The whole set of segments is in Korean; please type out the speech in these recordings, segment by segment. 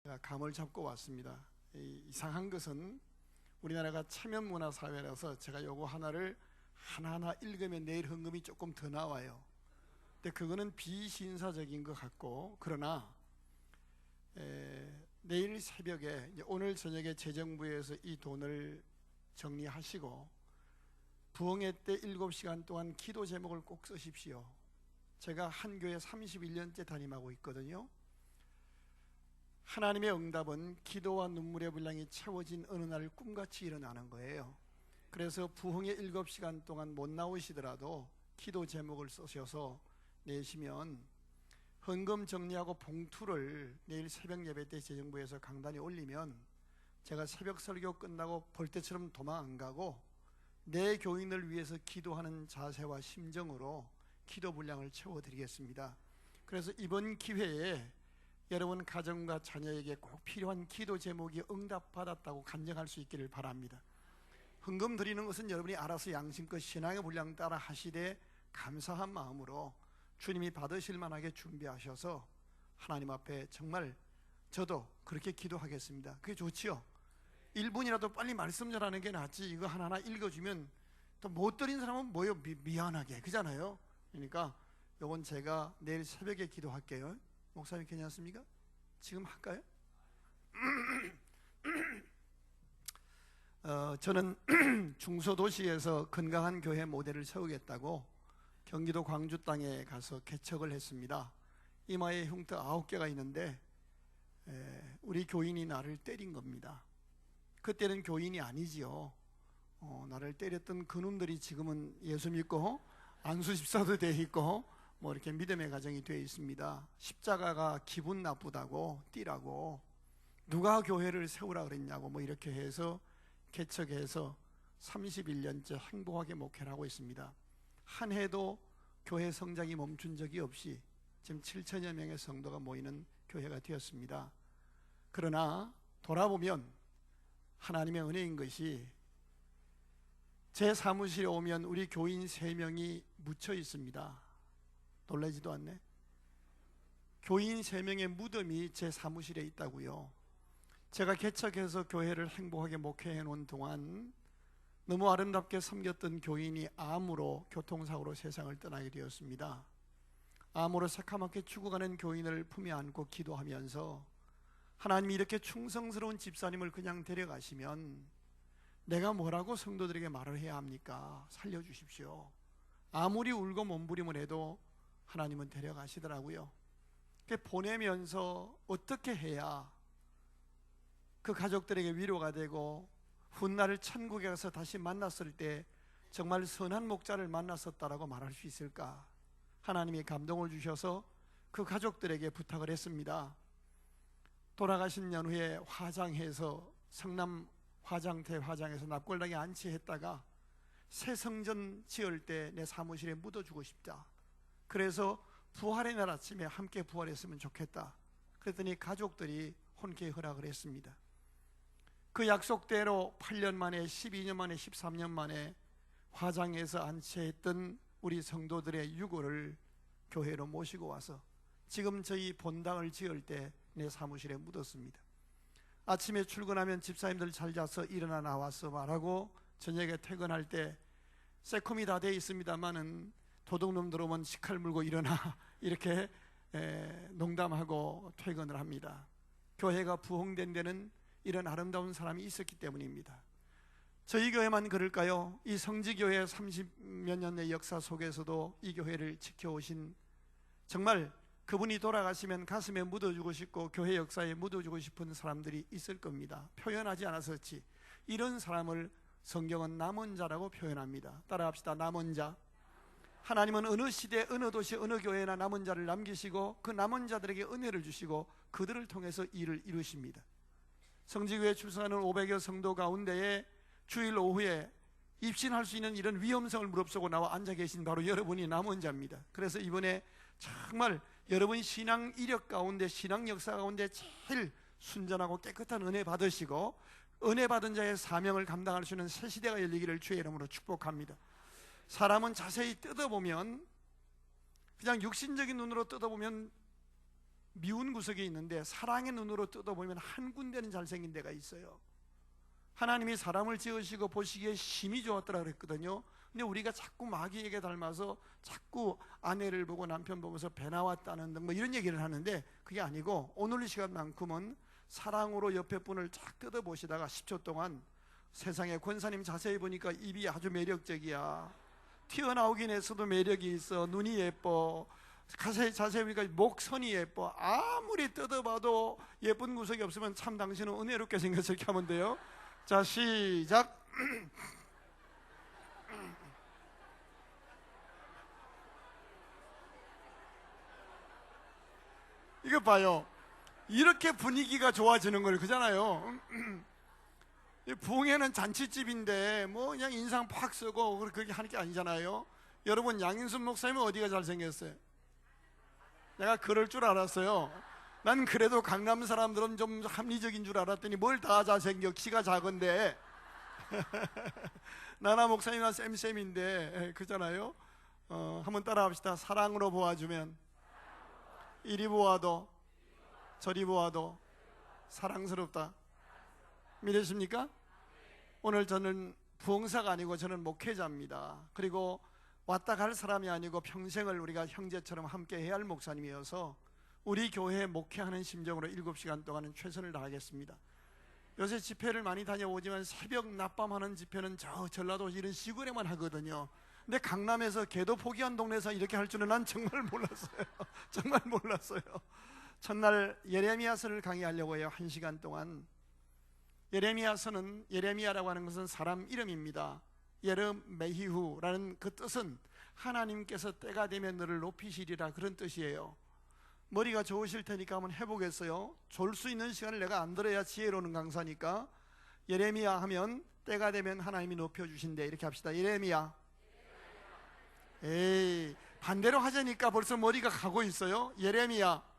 제가 감을 잡고 왔습니다. 이상한 것은 우리나라가 체면문화사회라서 제가 요거 하나를 하나하나 읽으면 내일 헌금이 조금 더 나와요. 근데 그거는 비신사적인 것 같고, 그러나 내일 새벽에 오늘 저녁에 재정부에서 이 돈을 정리하시고 부흥회 때 7시간 동안 기도 제목을 꼭 쓰십시오. 제가 한 교회 31년째 담임하고 있거든요. 하나님의 응답은 기도와 눈물의 분량이 채워진 어느 날 꿈같이 일어나는 거예요. 그래서 부흥회 7시간 동안 못 나오시더라도 기도 제목을 쓰셔서 내시면 헌금 정리하고 봉투를 내일 새벽 예배 때 재정부에서 강단에 올리면 제가 새벽 설교 끝나고 벌떼처럼 도망 안 가고 내 교인을 위해서 기도하는 자세와 심정으로 기도 분량을 채워드리겠습니다. 그래서 이번 기회에 여러분 가정과 자녀에게 꼭 필요한 기도 제목이 응답받았다고 간증할 수 있기를 바랍니다. 헌금 드리는 것은 여러분이 알아서 양심껏 신앙의 분량 따라 하시되 감사한 마음으로 주님이 받으실 만하게 준비하셔서 하나님 앞에 정말 저도 그렇게 기도하겠습니다. 그게 좋지요? 1분이라도 빨리 말씀 전하는 게 낫지 이거 하나하나 읽어주면 또 못 드린 사람은 뭐요? 미안하게 그잖아요. 그러니까 이건 제가 내일 새벽에 기도할게요. 목사님 괜찮습니까? 지금 할까요? 저는 중소도시에서 건강한 교회 모델을 세우겠다고 경기도 광주 땅에 가서 개척을 했습니다. 이마에 흉터 9개가 있는데 우리 교인이 나를 때린 겁니다. 그때는 교인이 아니지요. 나를 때렸던 그놈들이 지금은 예수 믿고 안수집사도 돼 있고 뭐 이렇게 믿음의 가정이 되어 있습니다. 십자가가 기분 나쁘다고 뛰라고 누가 교회를 세우라 그랬냐고 뭐 이렇게 해서 개척해서 31년째 행복하게 목회를 하고 있습니다. 한 해도 교회 성장이 멈춘 적이 없이 지금 7천여 명의 성도가 모이는 교회가 되었습니다. 그러나 돌아보면 하나님의 은혜인 것이 제 사무실에 오면 우리 교인 3명이 묻혀 있습니다. 놀라지도 않네. 교인 3명의 무덤이 제 사무실에 있다고요. 제가 개척해서 교회를 행복하게 목회해 놓은 동안 너무 아름답게 섬겼던 교인이 암으로 교통사고로 세상을 떠나게 되었습니다. 암으로 새카맣게 죽어가는 교인을 품에 안고 기도하면서 하나님이 이렇게 충성스러운 집사님을 그냥 데려가시면 내가 뭐라고 성도들에게 말을 해야 합니까? 살려주십시오. 아무리 울고 몸부림을 해도 하나님은 데려가시더라고요. 보내면서 어떻게 해야 그 가족들에게 위로가 되고 훗날 천국에 가서 다시 만났을 때 정말 선한 목자를 만났었다라고 말할 수 있을까? 하나님이 감동을 주셔서 그 가족들에게 부탁을 했습니다. 돌아가신 연후에 화장해서 성남 화장대 화장해서 납골당에 안치했다가 새 성전 지을 때 내 사무실에 묻어주고 싶다. 그래서 부활의 날 아침에 함께 부활했으면 좋겠다. 그랬더니 가족들이 혼쾌히 허락을 했습니다. 그 약속대로 8년 만에 12년 만에 13년 만에 화장해서 안치했던 우리 성도들의 유골을 교회로 모시고 와서 지금 저희 본당을 지을 때 내 사무실에 묻었습니다. 아침에 출근하면 집사님들 잘 자서 일어나 나와서 말하고 저녁에 퇴근할 때 새콤이 다 돼 있습니다만은 도둑놈 들어오면 식칼 물고 일어나 이렇게 농담하고 퇴근을 합니다. 교회가 부흥된 데는 이런 아름다운 사람이 있었기 때문입니다. 저희 교회만 그럴까요? 이 성지교회 30몇 년의 역사 속에서도 이 교회를 지켜오신 정말 그분이 돌아가시면 가슴에 묻어주고 싶고 교회 역사에 묻어주고 싶은 사람들이 있을 겁니다. 표현하지 않아서지 이런 사람을 성경은 남은 자라고 표현합니다. 따라합시다. 남은 자. 하나님은 어느 시대 어느 도시 어느 교회나 남은 자를 남기시고 그 남은 자들에게 은혜를 주시고 그들을 통해서 일을 이루십니다. 성지교회 출석하는 500여 성도 가운데에 주일 오후에 입신할 수 있는 이런 위험성을 무릅쓰고 나와 앉아 계신 바로 여러분이 남은 자입니다. 그래서 이번에 정말 여러분 신앙 이력 가운데 신앙 역사 가운데 제일 순전하고 깨끗한 은혜 받으시고 은혜 받은 자의 사명을 감당할 수 있는 새 시대가 열리기를 주의 이름으로 축복합니다. 사람은 자세히 뜯어보면 그냥 육신적인 눈으로 뜯어보면 미운 구석이 있는데 사랑의 눈으로 뜯어보면 한 군데는 잘생긴 데가 있어요. 하나님이 사람을 지으시고 보시기에 심히 좋았더라 그랬거든요. 근데 우리가 자꾸 마귀에게 닮아서 자꾸 아내를 보고 남편 보면서 배 나왔다는 등 뭐 이런 얘기를 하는데, 그게 아니고 오늘 이 시간만큼은 사랑으로 옆에 분을 쫙 뜯어보시다가 10초 동안 세상에 권사님 자세히 보니까 입이 아주 매력적이야, 튀어나오긴 했어도 매력이 있어, 눈이 예뻐, 자세히 보니까 목선이 예뻐, 아무리 뜯어봐도 예쁜 구석이 없으면 참 당신은 은혜롭게 생겼어, 이렇게 하면 돼요. 자, 시작. 이거 봐요. 이렇게 분위기가 좋아지는 걸 그잖아요. 부흥회는 잔치집인데 뭐 그냥 인상 팍 쓰고 그렇게 하는 게 아니잖아요. 여러분, 양인순 목사님은 어디가 잘생겼어요? 내가 그럴 줄 알았어요. 난 그래도 강남 사람들은 좀 합리적인 줄 알았더니 뭘 다 잘생겨, 키가 작은데. 나나 목사님이나 쌤쌤인데 그잖아요. 한번 따라 합시다. 사랑으로 보아주면 이리 보아도 저리 보아도 사랑스럽다. 믿으십니까? 오늘 저는 부흥사가 아니고 저는 목회자입니다. 그리고 왔다 갈 사람이 아니고 평생을 우리가 형제처럼 함께 해야 할 목사님이어서 우리 교회에 목회하는 심정으로 7시간 동안은 최선을 다하겠습니다. 요새 집회를 많이 다녀오지만 새벽 낮밤 하는 집회는 저 전라도 이런 시골에만 하거든요. 근데 강남에서 개도 포기한 동네에서 이렇게 할 줄은 난 정말 몰랐어요. 정말 몰랐어요. 첫날 예레미야서를 강의하려고 해요. 1시간 동안. 예레미야서는, 예레미야라고 하는 것은 사람 이름입니다. 예르메히후라는 그 뜻은 하나님께서 때가 되면 너를 높이시리라, 그런 뜻이에요. 머리가 좋으실 테니까 한번 해보겠어요. 졸 수 있는 시간을 내가 안 들어야 지혜로운 강사니까. 예레미야 하면 때가 되면 하나님이 높여주신대, 이렇게 합시다. 예레미야. 에이, 반대로 하자니까 벌써 머리가 가고 있어요. 예레미야.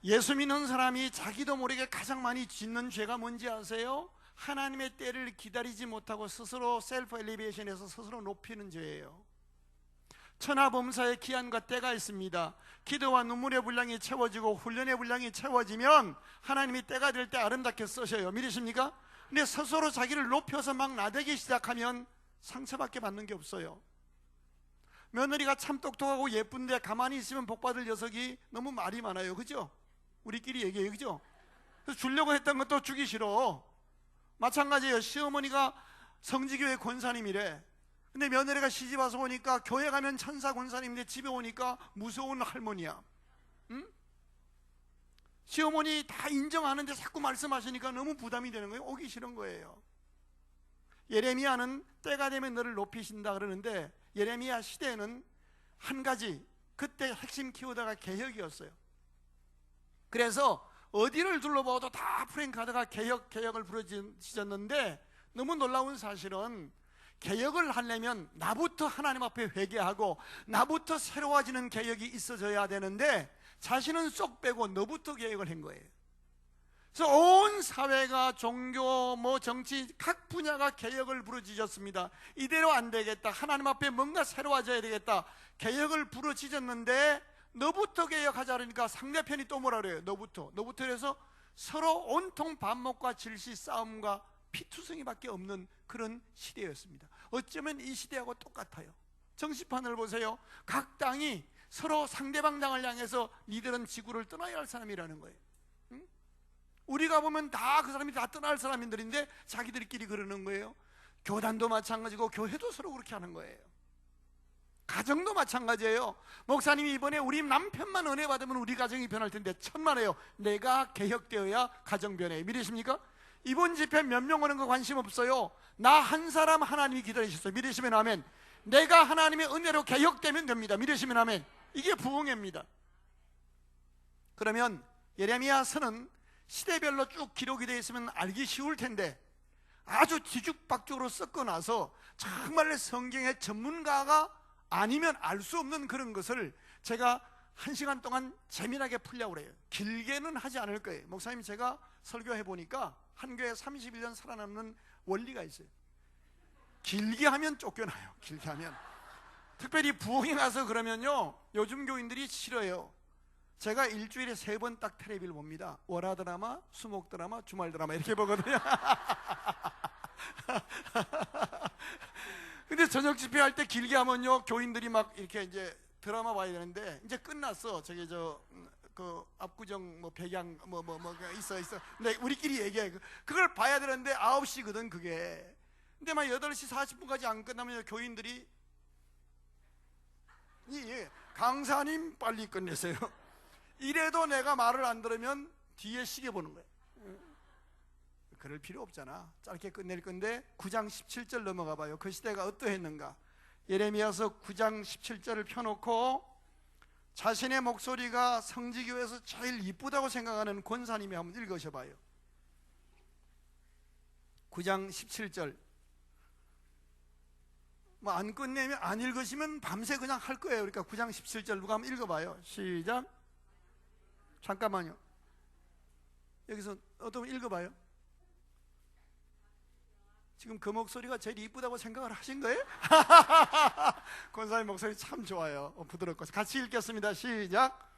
예수 믿는 사람이 자기도 모르게 가장 많이 짓는 죄가 뭔지 아세요? 하나님의 때를 기다리지 못하고 스스로 셀프 엘리베이션에서 스스로 높이는 죄예요. 천하범사의 기한과 때가 있습니다. 기도와 눈물의 분량이 채워지고 훈련의 분량이 채워지면 하나님이 때가 될 때 아름답게 쓰셔요. 믿으십니까? 근데 스스로 자기를 높여서 막 나대기 시작하면 상처밖에 받는 게 없어요. 며느리가 참 똑똑하고 예쁜데 가만히 있으면 복받을 녀석이 너무 말이 많아요. 그죠? 우리끼리 얘기해요. 그죠? 그래서 주려고 했던 것도 주기 싫어. 마찬가지예요. 시어머니가 성지교회 권사님이래. 근데 며느리가 시집 와서 오니까 교회 가면 천사 권사님인데 집에 오니까 무서운 할머니야. 응? 시어머니 다 인정하는데 자꾸 말씀하시니까 너무 부담이 되는 거예요. 오기 싫은 거예요. 예레미야는 때가 되면 너를 높이신다 그러는데, 예레미야 시대에는 한 가지 그때 핵심 키워드가 개혁이었어요. 그래서 어디를 둘러봐도 다 프랭카드가 개혁을 부르짖었는데, 너무 놀라운 사실은 개혁을 하려면 나부터 하나님 앞에 회개하고 나부터 새로워지는 개혁이 있어져야 되는데, 자신은 쏙 빼고 너부터 개혁을 한 거예요. 그래서 온 사회가 종교, 정치 각 분야가 개혁을 부르짖었습니다. 이대로 안 되겠다, 하나님 앞에 뭔가 새로워져야 되겠다, 개혁을 부르짖었는데 너부터 개혁하자 그러니까 상대편이 또 뭐라 그래요? 너부터 그래서 서로 온통 반목과 질시 싸움과 피투성이밖에 없는 그런 시대였습니다. 어쩌면 이 시대하고 똑같아요. 정치판을 보세요. 각 당이 서로 상대방 당을 향해서 니들은 지구를 떠나야 할 사람이라는 거예요. 응? 우리가 보면 다 그 사람이 다 떠날 사람들인데 자기들끼리 그러는 거예요. 교단도 마찬가지고 교회도 서로 그렇게 하는 거예요. 가정도 마찬가지예요. 목사님이 이번에 우리 남편만 은혜 받으면 우리 가정이 변할 텐데, 천만에요. 내가 개혁되어야 가정 변해. 믿으십니까? 이번 집회 몇 명 오는 거 관심 없어요. 나 한 사람 하나님이 기다리셨어요. 믿으시면 아멘. 내가 하나님의 은혜로 개혁되면 됩니다. 믿으시면 아멘. 이게 부흥회입니다. 그러면 예레미야서는 시대별로 쭉 기록이 되어 있으면 알기 쉬울 텐데, 아주 뒤죽박죽으로 섞어놔서 정말 성경의 전문가가 아니면 알 수 없는 그런 것을 제가 1시간 동안 재미나게 풀려고 그래요. 길게는 하지 않을 거예요. 목사님, 제가 설교해 보니까 한 교회 31년 살아남는 원리가 있어요. 길게 하면 쫓겨나요. 길게 하면 특별히 부흥에 가서 그러면요, 요즘 교인들이 싫어요. 제가 일주일에 3번 딱 텔레비를 봅니다. 월화 드라마, 수목 드라마, 주말 드라마 이렇게 보거든요. 근데 저녁 집회할 때 길게 하면요, 교인들이 막 이렇게 이제 드라마 봐야 되는데 이제 끝났어. 저기 그 압구정 뭐 백양 뭐 있어. 근데 우리끼리 얘기해. 그걸 봐야 되는데 9시거든 그게. 근데 막 8시 40분까지 안 끝나면 교인들이 강사님 빨리 끝내세요. 이래도 내가 말을 안 들으면 뒤에 시계 보는 거예요. 그럴 필요 없잖아. 짧게 끝낼 건데 9장 17절 넘어가 봐요. 그 시대가 어떠했는가. 예레미야서 9장 17절을 펴놓고 자신의 목소리가 성지교회에서 제일 이쁘다고 생각하는 권사님이 한번 읽으셔봐요. 9장 17절. 뭐 안 끝내면, 안 읽으시면 밤새 그냥 할 거예요. 그러니까 9장 17절 누가 한번 읽어봐요. 시작. 잠깐만요. 여기서 어떤 분 읽어봐요. 지금 그 목소리가 제일 이쁘다고 생각을 하신 거예요? 권사님 목소리 참 좋아요. 부드럽고. 같이 읽겠습니다. 시작.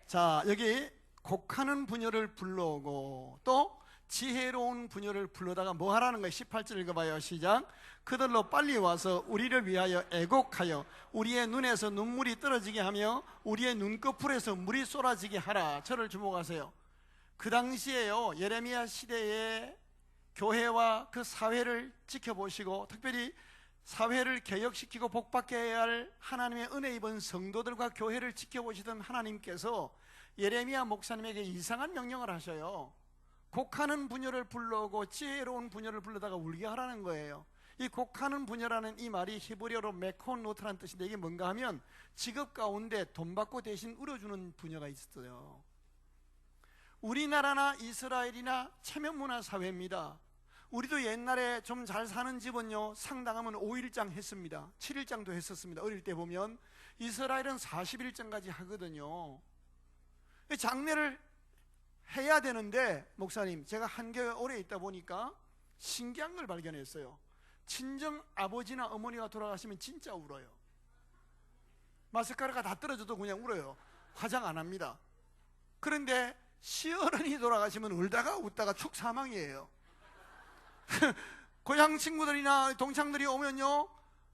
자, 여기 곡하는 부녀를 불러오고 또 지혜로운 부녀를 불러다가 뭐 하라는 거예요? 18절 읽어봐요. 시작. 그들로 빨리 와서 우리를 위하여 애곡하여 우리의 눈에서 눈물이 떨어지게 하며 우리의 눈꺼풀에서 물이 쏟아지게 하라. 저를 주목하세요. 그 당시에요, 예레미야 시대에 교회와 그 사회를 지켜보시고 특별히 사회를 개혁시키고 복받게 할 하나님의 은혜 입은 성도들과 교회를 지켜보시던 하나님께서 예레미야 목사님에게 이상한 명령을 하셔요. 곡하는 부녀를 불러오고 지혜로운 부녀를 불러다가 울게 하라는 거예요. 이 곡하는 부녀라는 이 말이 히브리어로 메콘노트라는 뜻인데 이게 뭔가 하면 직업 가운데 돈 받고 대신 울어주는 부녀가 있어요. 우리나라나 이스라엘이나 체면문화 사회입니다. 우리도 옛날에 좀 잘 사는 집은요, 상당하면 5일장 했습니다. 7일장도 했었습니다. 어릴 때 보면 이스라엘은 40일장까지 하거든요. 장례를 해야 되는데 목사님, 제가 한교회 오래 있다 보니까 신기한 걸 발견했어요. 친정 아버지나 어머니가 돌아가시면 진짜 울어요. 마스카라가 다 떨어져도 그냥 울어요. 화장 안 합니다. 그런데 시어른이 돌아가시면 울다가 웃다가 축 사망이에요. 고향 친구들이나 동창들이 오면요,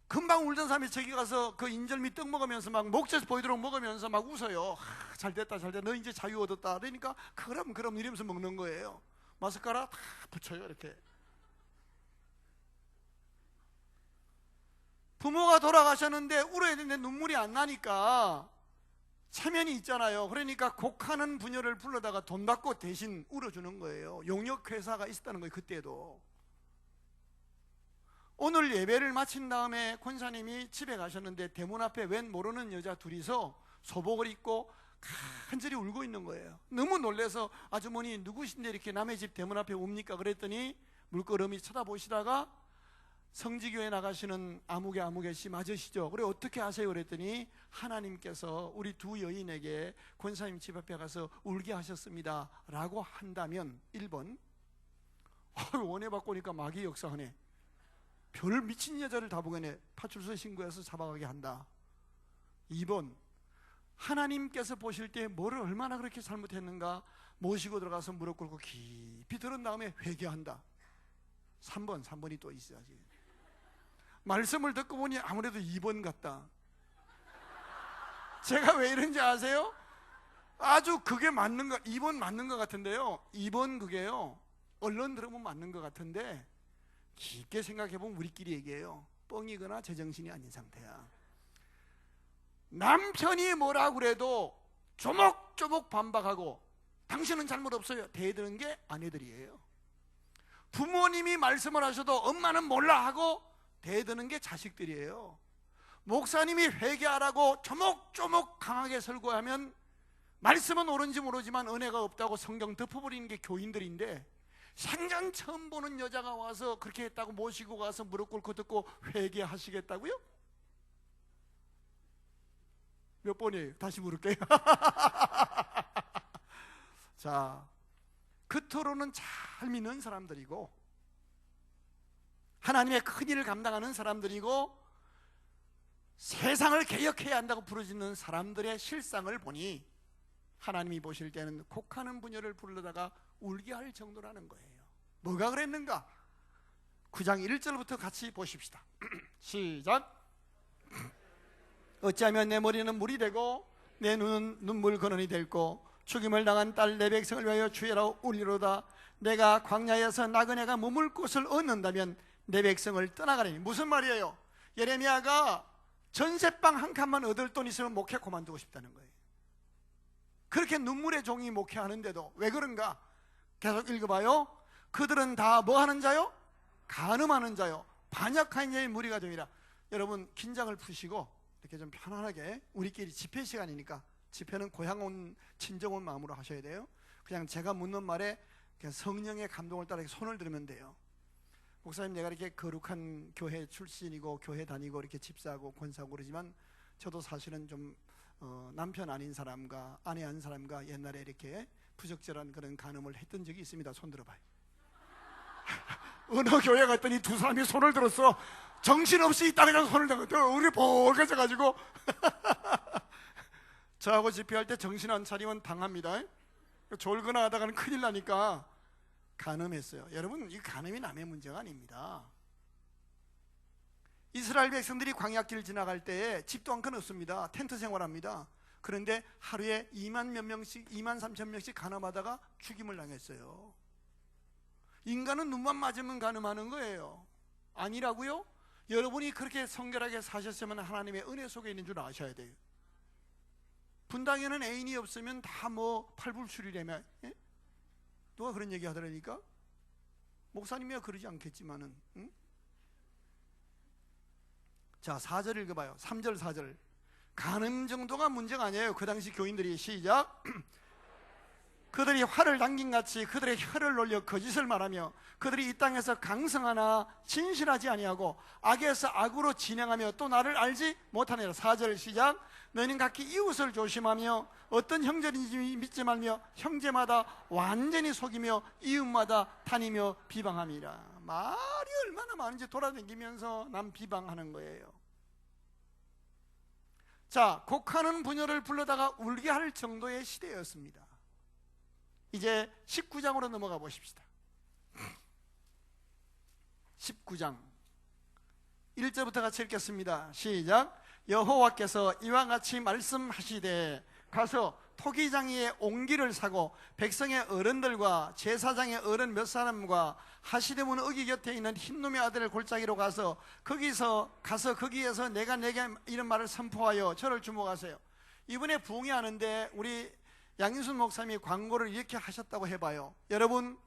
금방 울던 사람이 저기 가서 그 인절미 떡 먹으면서 막 목젖 보이도록 먹으면서 막 웃어요. 잘 됐다, 너 이제 자유 얻었다. 그러니까 그럼 이러면서 먹는 거예요. 마스카라 다 붙여요. 이렇게. 부모가 돌아가셨는데 울어야 되는데 눈물이 안 나니까 체면이 있잖아요. 그러니까 곡하는 부녀를 불러다가 돈 받고 대신 울어주는 거예요. 용역회사가 있었다는 거예요. 그때도. 오늘 예배를 마친 다음에 권사님이 집에 가셨는데 대문 앞에 웬 모르는 여자 둘이서 소복을 입고 간절히 울고 있는 거예요. 너무 놀라서 아주머니 누구신데 이렇게 남의 집 대문 앞에 옵니까? 그랬더니 물끄러미 쳐다보시다가 성지교회 나가시는 아무개 씨 맞으시죠? 그래 어떻게 아세요? 그랬더니 하나님께서 우리 두 여인에게 권사님 집 앞에 가서 울게 하셨습니다 라고 한다면 1번, 원해 받고 오니까 마귀 역사하네. 별 미친 여자를 다 보겠네. 파출소 신고해서 잡아가게 한다. 2번, 하나님께서 보실 때 뭐를 얼마나 그렇게 잘못했는가 모시고 들어가서 무릎 꿇고 깊이 들은 다음에 회개한다. 3번이 또 있어야지. 말씀을 듣고 보니 아무래도 2번 같다. 제가 왜 이런지 아세요? 아주 그게 맞는 거, 2번 맞는 것 같은데요, 2번 그게요, 언론 들으면 맞는 것 같은데 깊게 생각해보면 우리끼리 얘기해요. 뻥이거나 제정신이 아닌 상태야. 남편이 뭐라 그래도 조목조목 반박하고 당신은 잘못 없어요 대드는 게 아내들이에요. 부모님이 말씀을 하셔도 엄마는 몰라 하고 대드는 게 자식들이에요. 목사님이 회개하라고 조목조목 강하게 설교하면 말씀은 옳은지 모르지만 은혜가 없다고 성경 덮어버리는 게 교인들인데, 생전 처음 보는 여자가 와서 그렇게 했다고 모시고 가서 무릎 꿇고 듣고 회개하시겠다고요? 몇 번이에요? 다시 물을게요. 자, 겉으로는 잘 믿는 사람들이고 하나님의 큰 일을 감당하는 사람들이고 세상을 개혁해야 한다고 부르짖는 사람들의 실상을 보니 하나님이 보실 때는 곡하는 부녀를 부르다가 울게 할 정도라는 거예요. 뭐가 그랬는가? 9장 1절부터 같이 보십시다. 시작. 어찌하면 내 머리는 물이 되고 내 눈은 눈물 근원이 될고 죽임을 당한 딸 내 백성을 위하여 주여라 울리로다. 내가 광야에서 나그네가 머물 곳을 얻는다면 내 백성을 떠나가리니. 무슨 말이에요? 예레미야가 전세방 한 칸만 얻을 돈 있으면 목회 그만두고 싶다는 거예요. 그렇게 눈물의 종이 목회하는데도 왜 그런가? 계속 읽어봐요. 그들은 다 뭐 하는 자요? 간음하는 자요, 반역한 자의 무리가 되리라. 여러분 긴장을 푸시고 이렇게 좀 편안하게, 우리끼리 집회 시간이니까 집회는 고향 온 친정 온 마음으로 하셔야 돼요. 그냥 제가 묻는 말에 그냥 성령의 감동을 따라 손을 들으면 돼요. 목사님, 내가 이렇게 거룩한 교회 출신이고 교회 다니고 이렇게 집사하고 권사하고 그러지만 저도 사실은 좀 남편 아닌 사람과 아내 아닌 사람과 옛날에 이렇게 부적절한 그런 간음을 했던 적이 있습니다. 손 들어봐요. 어느 교회 갔더니 두 사람이 손을 들었어. 정신없이 있다 그냥 손을 들고 우리 볼개져가지고 저하고 집회할 때 정신 안 차리면 당합니다. 졸거나 하다가는 큰일 나니까 간음했어요. 여러분, 이 간음이 남의 문제가 아닙니다. 이스라엘 백성들이 광야길을 지나갈 때에 집도 한 칸 없습니다. 텐트 생활합니다. 그런데 하루에 2만 몇 명씩, 2만 3천 명씩 간음하다가 죽임을 당했어요. 인간은 눈만 맞으면 간음하는 거예요. 아니라고요? 여러분이 그렇게 성결하게 사셨으면 하나님의 은혜 속에 있는 줄 아셔야 돼요. 분당에는 애인이 없으면 다 뭐 팔불출이라며, 예? 누가 그런 얘기 하더라니까? 목사님이야 그러지 않겠지만은, 응? 자, 4절 읽어봐요. 3절 4절. 간음 정도가 문제가 아니에요. 그 당시 교인들이. 시작. 그들이 활을 당긴같이 그들의 혀를 놀려 거짓을 말하며 그들이 이 땅에서 강성하나 진실하지 아니하고 악에서 악으로 진행하며 또 나를 알지 못하느라. 4절 시작. 너희는 각기 이웃을 조심하며 어떤 형제인지 믿지 말며 형제마다 완전히 속이며 이웃마다 다니며 비방함이라. 말이 얼마나 많은지 돌아다니면서 남 비방하는 거예요. 자, 곡하는 부녀를 불러다가 울게 할 정도의 시대였습니다. 이제 19장으로 넘어가 보십시다. 19장 1절부터 같이 읽겠습니다. 시작. 여호와께서 이와 같이 말씀하시되 가서 토기장이의 옹기를 사고 백성의 어른들과 제사장의 어른 몇 사람과 하시데문 어기 곁에 있는 흰놈의 아들 골짜기로 가서 거기에서 내가 내게 이런 말을 선포하여 저를 주목하세요. 이번에 부흥회하는데 우리 양인순 목사님이 광고를 이렇게 하셨다고 해봐요. 여러분,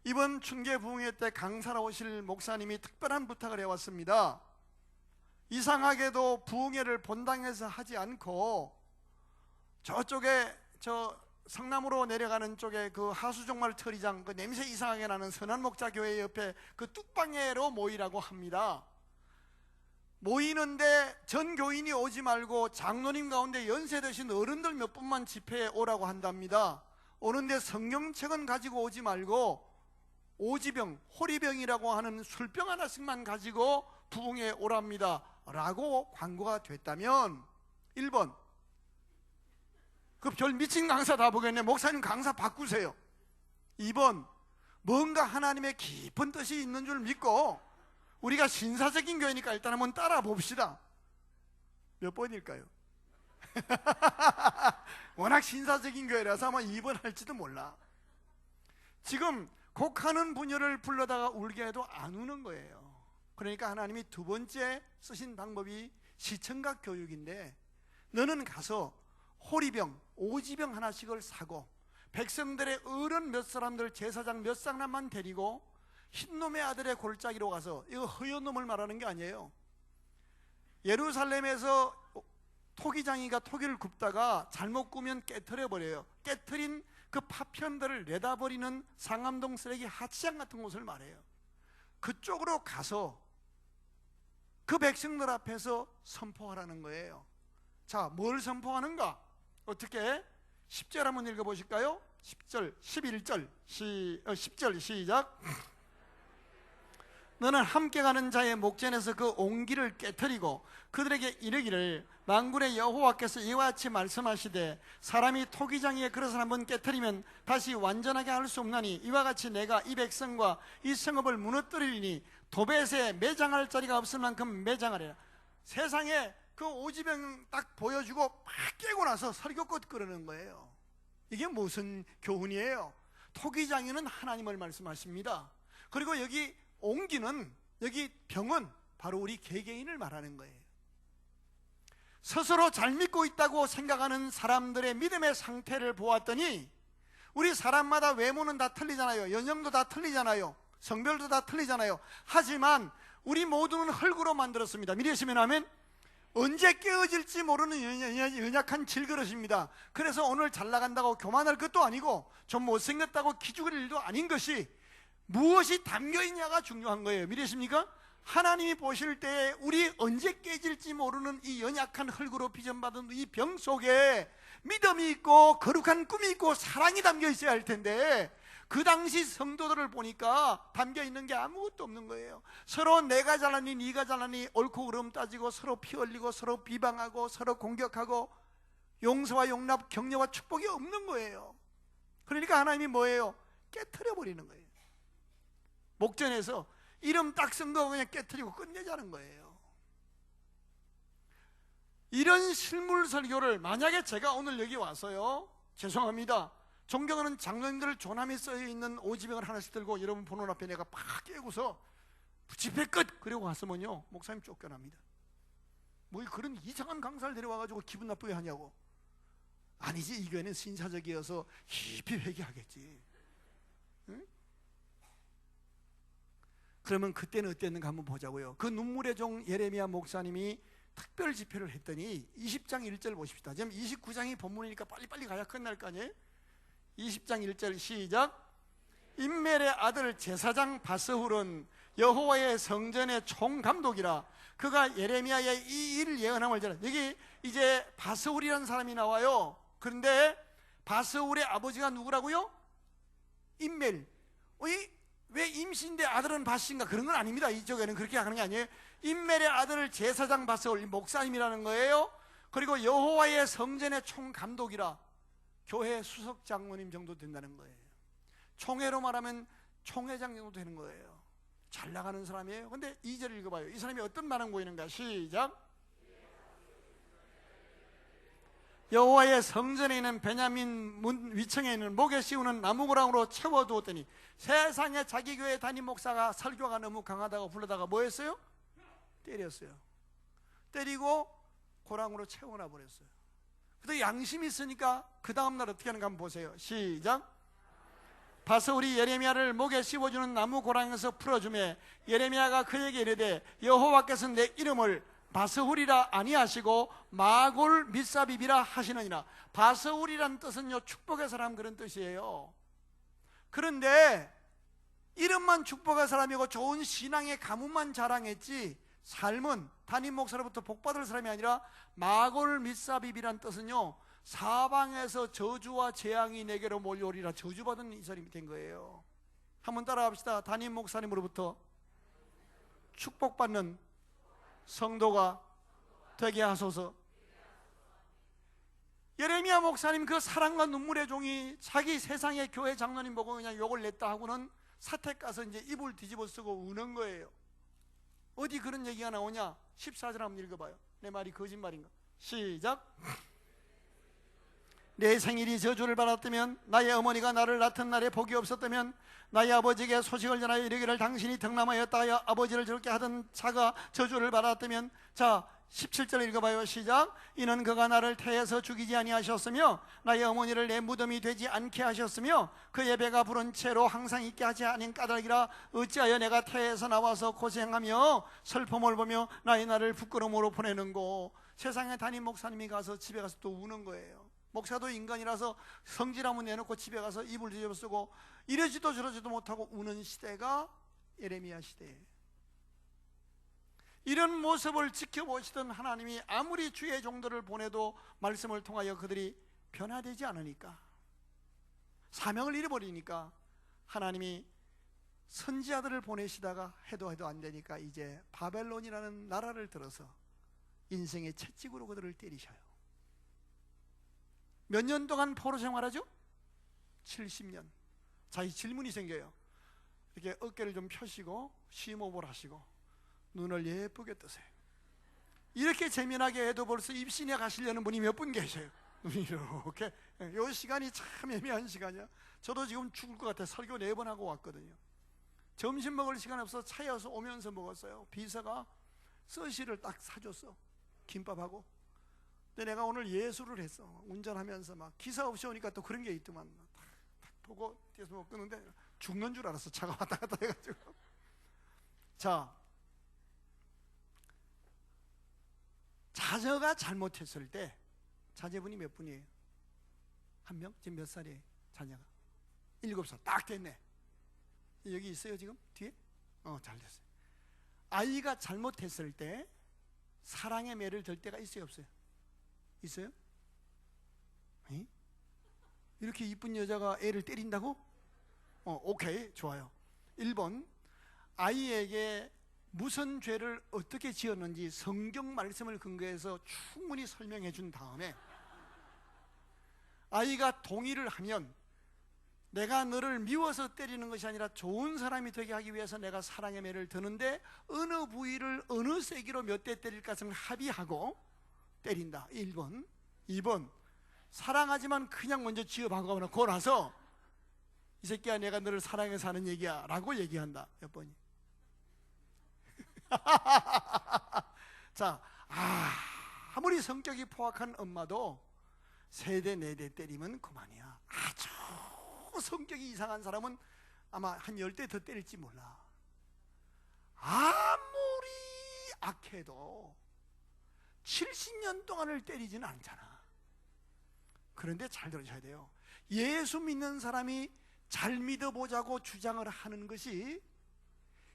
이번 춘계 부흥회 때 강사로 오실 목사님이 특별한 부탁을 해왔습니다. 이상하게도 부흥회를 본당에서 하지 않고 저쪽에 저 성남으로 내려가는 쪽에 그 하수종말 터리장, 그 냄새 이상하게 나는 선한목자 교회 옆에 그 뚝방회로 모이라고 합니다. 모이는데 전 교인이 오지 말고 장로님 가운데 연세 드신 어른들 몇 분만 집회에 오라고 한답니다. 오는데 성경책은 가지고 오지 말고 오지병, 호리병이라고 하는 술병 하나씩만 가지고 부흥에 오랍니다 라고 광고가 됐다면 1번, 그 별 미친 강사 다 보겠네. 목사님 강사 바꾸세요. 2번, 뭔가 하나님의 깊은 뜻이 있는 줄 믿고 우리가 신사적인 교회니까 일단 한번 따라 봅시다. 몇 번일까요? 워낙 신사적인 교회라서 아마 2번 할지도 몰라. 지금 곡하는 부녀를 불러다가 울게 해도 안 우는 거예요. 그러니까 하나님이 두 번째 쓰신 방법이 시청각 교육인데, 너는 가서 호리병, 오지병 하나씩을 사고 백성들의 어른 몇 사람들, 제사장 몇 사람만 데리고 흰놈의 아들의 골짜기로 가서, 이거 허연 놈을 말하는 게 아니에요. 예루살렘에서 토기장이가 토기를 굽다가 잘못 구면 깨트려 버려요. 깨트린 그 파편들을 내다버리는 상암동 쓰레기 하치장 같은 곳을 말해요. 그쪽으로 가서 그 백성들 앞에서 선포하라는 거예요. 자, 뭘 선포하는가? 어떻게? 10절 한번 읽어보실까요? 10절 10절 시작. 너는 함께 가는 자의 목전에서 그 옹기를 깨뜨리고 그들에게 이르기를 만군의 여호와께서 이와 같이 말씀하시되 사람이 토기장에 그릇을 한번 깨뜨리면 다시 완전하게 할 수 없나니 이와 같이 내가 이 백성과 이 성읍을 무너뜨리니 도벳에 매장할 자리가 없을 만큼 매장하리라. 세상에 그 오지병 딱 보여주고 막 깨고 나서 설교꽃 끄르는 거예요. 이게 무슨 교훈이에요? 토기장에는 하나님을 말씀하십니다. 그리고 여기 옹기는, 여기 병은 바로 우리 개개인을 말하는 거예요. 스스로 잘 믿고 있다고 생각하는 사람들의 믿음의 상태를 보았더니 우리 사람마다 외모는 다 틀리잖아요. 연령도 다 틀리잖아요. 성별도 다 틀리잖아요. 하지만 우리 모두는 흙으로 만들었습니다. 믿으시면 아멘. 언제 깨어질지 모르는 연약한 질그릇입니다. 그래서 오늘 잘 나간다고 교만할 것도 아니고 좀 못생겼다고 기죽을 일도 아닌 것이 무엇이 담겨있냐가 중요한 거예요. 믿으십니까? 하나님이 보실 때 우리 언제 깨질지 모르는 이 연약한 흙으로 빚어받은 이 병 속에 믿음이 있고 거룩한 꿈이 있고 사랑이 담겨 있어야 할 텐데 그 당시 성도들을 보니까 담겨있는 게 아무것도 없는 거예요. 서로 내가 잘나니 네가 잘나니 옳고 그름 따지고 서로 피 흘리고 서로 비방하고 서로 공격하고 용서와 용납 격려와 축복이 없는 거예요. 그러니까 하나님이 뭐예요? 깨트려 버리는 거예요. 목전에서 이름 딱 쓴 거 그냥 깨트리고 끝내자는 거예요. 이런 실물 설교를 만약에 제가 오늘 여기 와서요, 죄송합니다, 존경하는 장로님들 조남이 써있는 오지병을 하나씩 들고 여러분 보는 앞에 내가 팍 깨고서 집회 끝! 그리고 갔으면요 목사님 쫓겨납니다. 뭐 그런 이상한 강사를 데려와가지고 기분 나쁘게 하냐고. 아니지, 이 교회는 신사적이어서 깊이 회개하겠지. 응? 그러면 그때는 어땠는가 한번 보자고요. 그 눈물의 종 예레미야 목사님이 특별 집회를 했더니 20장 1절 보십시다. 지금 29장이 본문이니까 빨리빨리 가야 끝날 거 아니에요? 20장 1절 시작. 임멜의 아들 제사장 바스훌은 여호와의 성전의 총감독이라. 그가 예레미야의 이 일 예언함을 전해. 여기 이제 바스훌이라는 사람이 나와요. 그런데 바스훌의 아버지가 누구라고요? 임멜. 왜 임신인데 아들은 바신가? 그런 건 아닙니다. 이쪽에는 그렇게 하는 게 아니에요. 임멜의 아들 제사장 바스훌, 목사님이라는 거예요. 그리고 여호와의 성전의 총감독이라. 교회 수석 장로님 정도 된다는 거예요. 총회로 말하면 총회장 정도 되는 거예요. 잘 나가는 사람이에요. 근데 2절 읽어봐요. 이 사람이 어떤 반응 보이는가? 시작. 여호와의 성전에 있는 베냐민 문 위층에 있는 목에 씌우는 나무고랑으로 채워두었더니 세상에 자기 교회 담임 목사가 설교가 너무 강하다고 불러다가 뭐 했어요? 때렸어요. 때리고 고랑으로 채워놔 버렸어요. 그래도 양심이 있으니까 그 다음날 어떻게 하는가 한번 보세요. 시작. 바스훌이 예레미야를 목에 씌워주는 나무 고랑에서 풀어주매 예레미야가 그에게 이르되 여호와께서 내 이름을 바스훌이라 아니하시고 마골 밋사빕이라 하시느니라. 바스훌이란 뜻은요 축복의 사람 그런 뜻이에요. 그런데 이름만 축복의 사람이고 좋은 신앙의 가문만 자랑했지 삶은 담임 목사로부터 복받을 사람이 아니라 마골 밋사빕이란 뜻은요 사방에서 저주와 재앙이 내게로 몰려오리라. 저주받은 이 사람이 된 거예요. 한번 따라합시다. 담임 목사님으로부터 축복받는 성도가 되게 하소서. 예레미야 목사님 그 사랑과 눈물의 종이 자기 세상의 교회 장로님 보고 그냥 욕을 냈다 하고는 사택 가서 이제 이불 뒤집어 쓰고 우는 거예요. 어디 그런 얘기가 나오냐? 14절 한번 읽어봐요. 내 말이 거짓말인가? 시작. 내 생일이 저주를 받았다면 나의 어머니가 나를 낳던 날에 복이 없었다면 나의 아버지에게 소식을 전하여 이르기를 당신이 덕남하였다 하여 아버지를 저렇게 하던 자가 저주를 받았다면. 자 17절 읽어봐요. 시작. 이는 그가 나를 태에서 죽이지 아니하셨으며 나의 어머니를 내 무덤이 되지 않게 하셨으며 그의 배가 부른 채로 항상 있게 하지 아닌 까닭이라. 어찌하여 내가 태에서 나와서 고생하며 슬픔을 보며 나의 날을 부끄러움으로 보내는고. 세상에 담임 목사님이 가서 집에 가서 또 우는 거예요. 목사도 인간이라서 성질 한번 내놓고 집에 가서 이불 뒤집어 쓰고 이러지도 저러지도 못하고 우는 시대가 예레미야 시대예요. 이런 모습을 지켜보시던 하나님이 아무리 주의 종들을 보내도 말씀을 통하여 그들이 변화되지 않으니까 사명을 잃어버리니까 하나님이 선지자들을 보내시다가 해도 안 되니까 이제 바벨론이라는 나라를 들어서 인생의 채찍으로 그들을 때리셔요. 몇 년 동안 포로 생활하죠? 70년. 자, 이 질문이 생겨요. 이렇게 어깨를 좀 펴시고 심호흡을 하시고 눈을 예쁘게 뜨세요. 이렇게 재미나게 해도 벌써 입신에 가시려는 분이 몇 분 계세요. 이렇게. 이 시간이 참 애매한 시간이야. 저도 지금 죽을 것 같아. 설교 4번 하고 왔거든요. 점심 먹을 시간 없어 차에 와서 오면서 먹었어요. 비서가 서시를 딱 사줬어. 김밥하고. 근데 내가 오늘 예술을 했어. 운전하면서 막 기사 없이 오니까 또 그런 게 있더만. 딱 보고 뒤에서 먹는데 죽는 줄 알았어. 차가 왔다 갔다 해가지고. 자, 자녀가 잘못했을 때, 자제분이 몇 분이에요? 한 명? 지금 몇 살이에요? 자녀가 7살 딱 됐네. 여기 있어요 지금? 뒤에? 잘 됐어요. 아이가 잘못했을 때 사랑의 매를 들 때가 있어요 없어요? 있어요? 에? 이렇게 이쁜 여자가 애를 때린다고? 오케이, 좋아요. 1번, 아이에게 무슨 죄를 어떻게 지었는지 성경 말씀을 근거해서 충분히 설명해 준 다음에 아이가 동의를 하면 내가 너를 미워서 때리는 것이 아니라 좋은 사람이 되게 하기 위해서 내가 사랑의 매를 드는데 어느 부위를 어느 세기로 몇 대 때릴 것을 합의하고 때린다. 1번. 2번, 사랑하지만 그냥 먼저 지어박아놓고 나서 이 새끼야 내가 너를 사랑해서 하는 얘기야 라고 얘기한다. 몇 번이? 자, 아무리 성격이 포악한 엄마도 3대 4대 때리면 그만이야. 아주 성격이 이상한 사람은 아마 한 10대 더 때릴지 몰라. 아무리 악해도 70년 동안을 때리지는 않잖아. 그런데 잘 들으셔야 돼요. 예수 믿는 사람이 잘 믿어보자고 주장을 하는 것이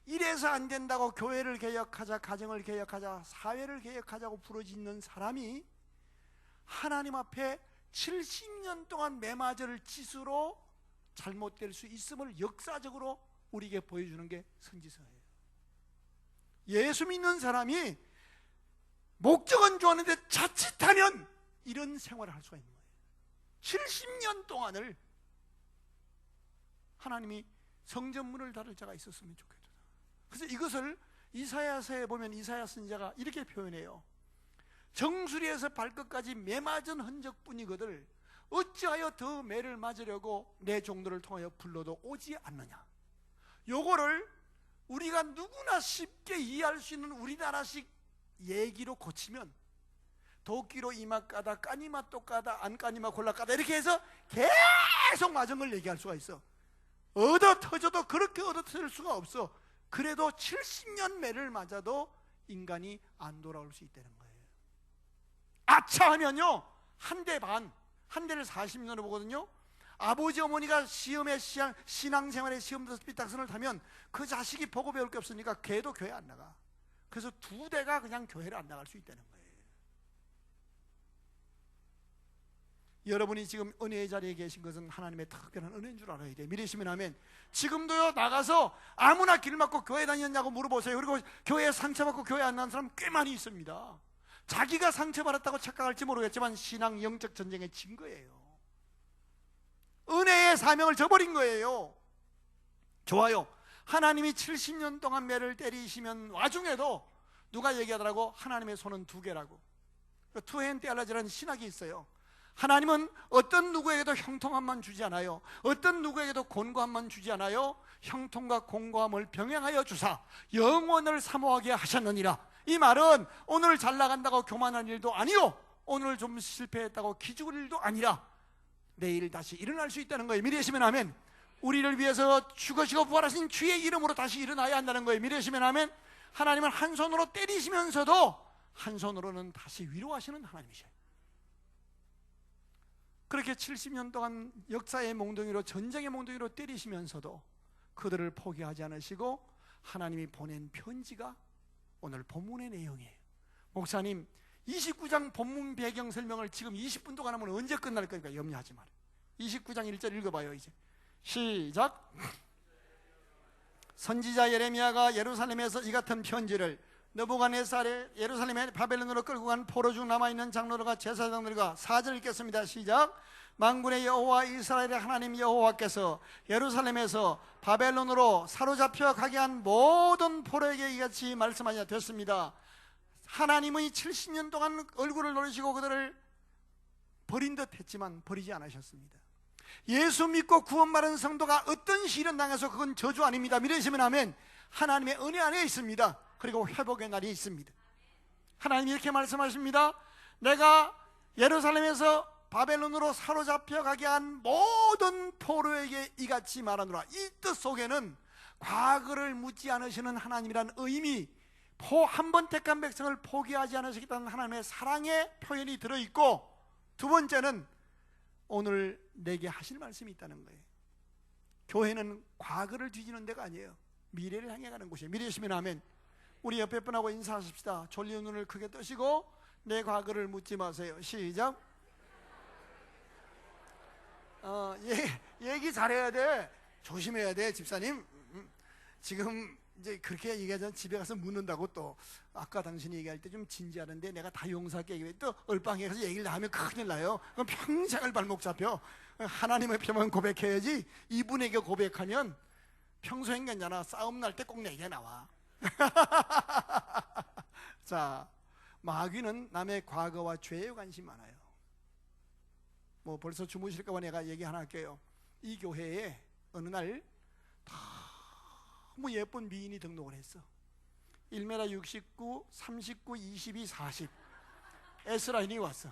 이래서 안 된다고 교회를 개혁하자, 가정을 개혁하자, 사회를 개혁하자고 부르짖는 사람이 하나님 앞에 70년 동안 매맞을 짓으로 잘못될 수 있음을 역사적으로 우리에게 보여주는 게 선지서예요. 예수 믿는 사람이 목적은 좋았는데 자칫하면 이런 생활을 할 수가 있는 거예요. 70년 동안을 하나님이 성전문을 닫을 자가 있었으면 좋겠다. 그래서 이것을 이사야서에 보면 이사야 선지자가 이렇게 표현해요. 정수리에서 발끝까지 매맞은 흔적뿐이거늘 어찌하여 더 매를 맞으려고 내 종들을 통하여 불러도 오지 않느냐. 요거를 우리가 누구나 쉽게 이해할 수 있는 우리나라식 얘기로 고치면 도끼로 이마 까다, 까니마 또 까다, 안 까니마 골라 까다 이렇게 해서 계속 맞은 걸 얘기할 수가 있어. 얻어 터져도 그렇게 얻어 터질 수가 없어. 그래도 70년 매를 맞아도 인간이 안 돌아올 수 있다는 거예요. 아차 하면요, 한 대 반, 한 대를 40년으로 보거든요. 아버지 어머니가 시험에 신앙생활에 시험 들어서 삐딱선을 타면 그 자식이 보고 배울 게 없으니까 걔도 교회 안 나가. 그래서 2대가 그냥 교회를 안 나갈 수 있다는 거예요. 여러분이 지금 은혜의 자리에 계신 것은 하나님의 특별한 은혜인 줄 알아야 돼요. 믿으시면 아멘. 지금도요, 나가서 아무나 길 막고 교회 다녔냐고 물어보세요. 그리고 교회에 상처받고 교회 안 나는 사람 꽤 많이 있습니다. 자기가 상처받았다고 착각할지 모르겠지만 신앙 영적 전쟁의 증거예요. 은혜의 사명을 저버린 거예요. 좋아요. 하나님이 70년 동안 매를 때리시면 와중에도 누가 얘기하더라고? 하나님의 손은 2개라고. 투핸드 떼알라지라는 신학이 있어요. 하나님은 어떤 누구에게도 형통함만 주지 않아요. 어떤 누구에게도 곤고함만 주지 않아요. 형통과 공고함을 병행하여 주사 영원을 사모하게 하셨느니라. 이 말은 오늘 잘 나간다고 교만한 일도 아니요, 오늘 좀 실패했다고 기죽을 일도 아니라 내일 다시 일어날 수 있다는 거예요. 믿으시면 아멘. 우리를 위해서 죽으시고 부활하신 주의 이름으로 다시 일어나야 한다는 거예요. 믿으시면 아멘. 하나님은 한 손으로 때리시면서도 한 손으로는 다시 위로하시는 하나님이셔요. 그렇게 70년 동안 역사의 몽둥이로, 전쟁의 몽둥이로 때리시면서도 그들을 포기하지 않으시고 하나님이 보낸 편지가 오늘 본문의 내용이에요. 목사님, 29장 본문 배경 설명을 지금 20분 동안 하면 언제 끝날 거니까 염려하지 말아요. 29장 1절 읽어봐요. 이제 시작. 선지자 예레미야가 예루살렘에서 이 같은 편지를 느부갓네살의 예루살렘에 바벨론으로 끌고 간 포로 중 남아있는 장로들과 제사장들과 4절 읽겠습니다. 시작. 만군의 여호와 이스라엘의 하나님 여호와께서 예루살렘에서 바벨론으로 사로잡혀 가게 한 모든 포로에게 이같이 말씀하여 됐습니다. 하나님의 70년 동안 얼굴을 노리시고 그들을 버린 듯 했지만 버리지 않으셨습니다. 예수 믿고 구원받은 성도가 어떤 시련 당해서 그건 저주 아닙니다. 믿으시면 아멘. 하나님의 은혜 안에 있습니다. 그리고 회복의 날이 있습니다. 하나님이 이렇게 말씀하십니다. 내가 예루살렘에서 바벨론으로 사로잡혀 가게 한 모든 포로에게 이같이 말하노라. 이 뜻 속에는 과거를 묻지 않으시는 하나님이라는 의미, 한 번 택한 백성을 포기하지 않으시겠다는 하나님의 사랑의 표현이 들어있고, 두 번째는 오늘 내게 하실 말씀이 있다는 거예요. 교회는 과거를 뒤지는 데가 아니에요. 미래를 향해 가는 곳이에요. 믿으시면 아멘. 우리 옆에 분하고 인사하십시다. 졸린 눈을 크게 뜨시고 내 과거를 묻지 마세요. 시작. 얘기 잘해야 돼. 조심해야 돼, 집사님. 지금 이제 그렇게 얘기하자면 집에 가서 묻는다고. 또 아까 당신이 얘기할 때 좀 진지하는데 내가 다 용서할게 얘기해. 또 얼빵에 가서 얘기를 다 하면 큰일 나요. 그럼 평생을 발목 잡혀. 하나님 앞에만 고백해야지. 이분에게 고백하면 평소엔 괜찮아. 싸움 날 때 꼭 내게 나와. 자, 마귀는 남의 과거와 죄에 관심 많아요. 뭐 벌써 주무실까 봐 내가 얘기 하나 할게요. 이 교회에 어느 날 너무 예쁜 미인이 등록을 했어. 1m 69, 39, 22, 40 S라인이 왔어.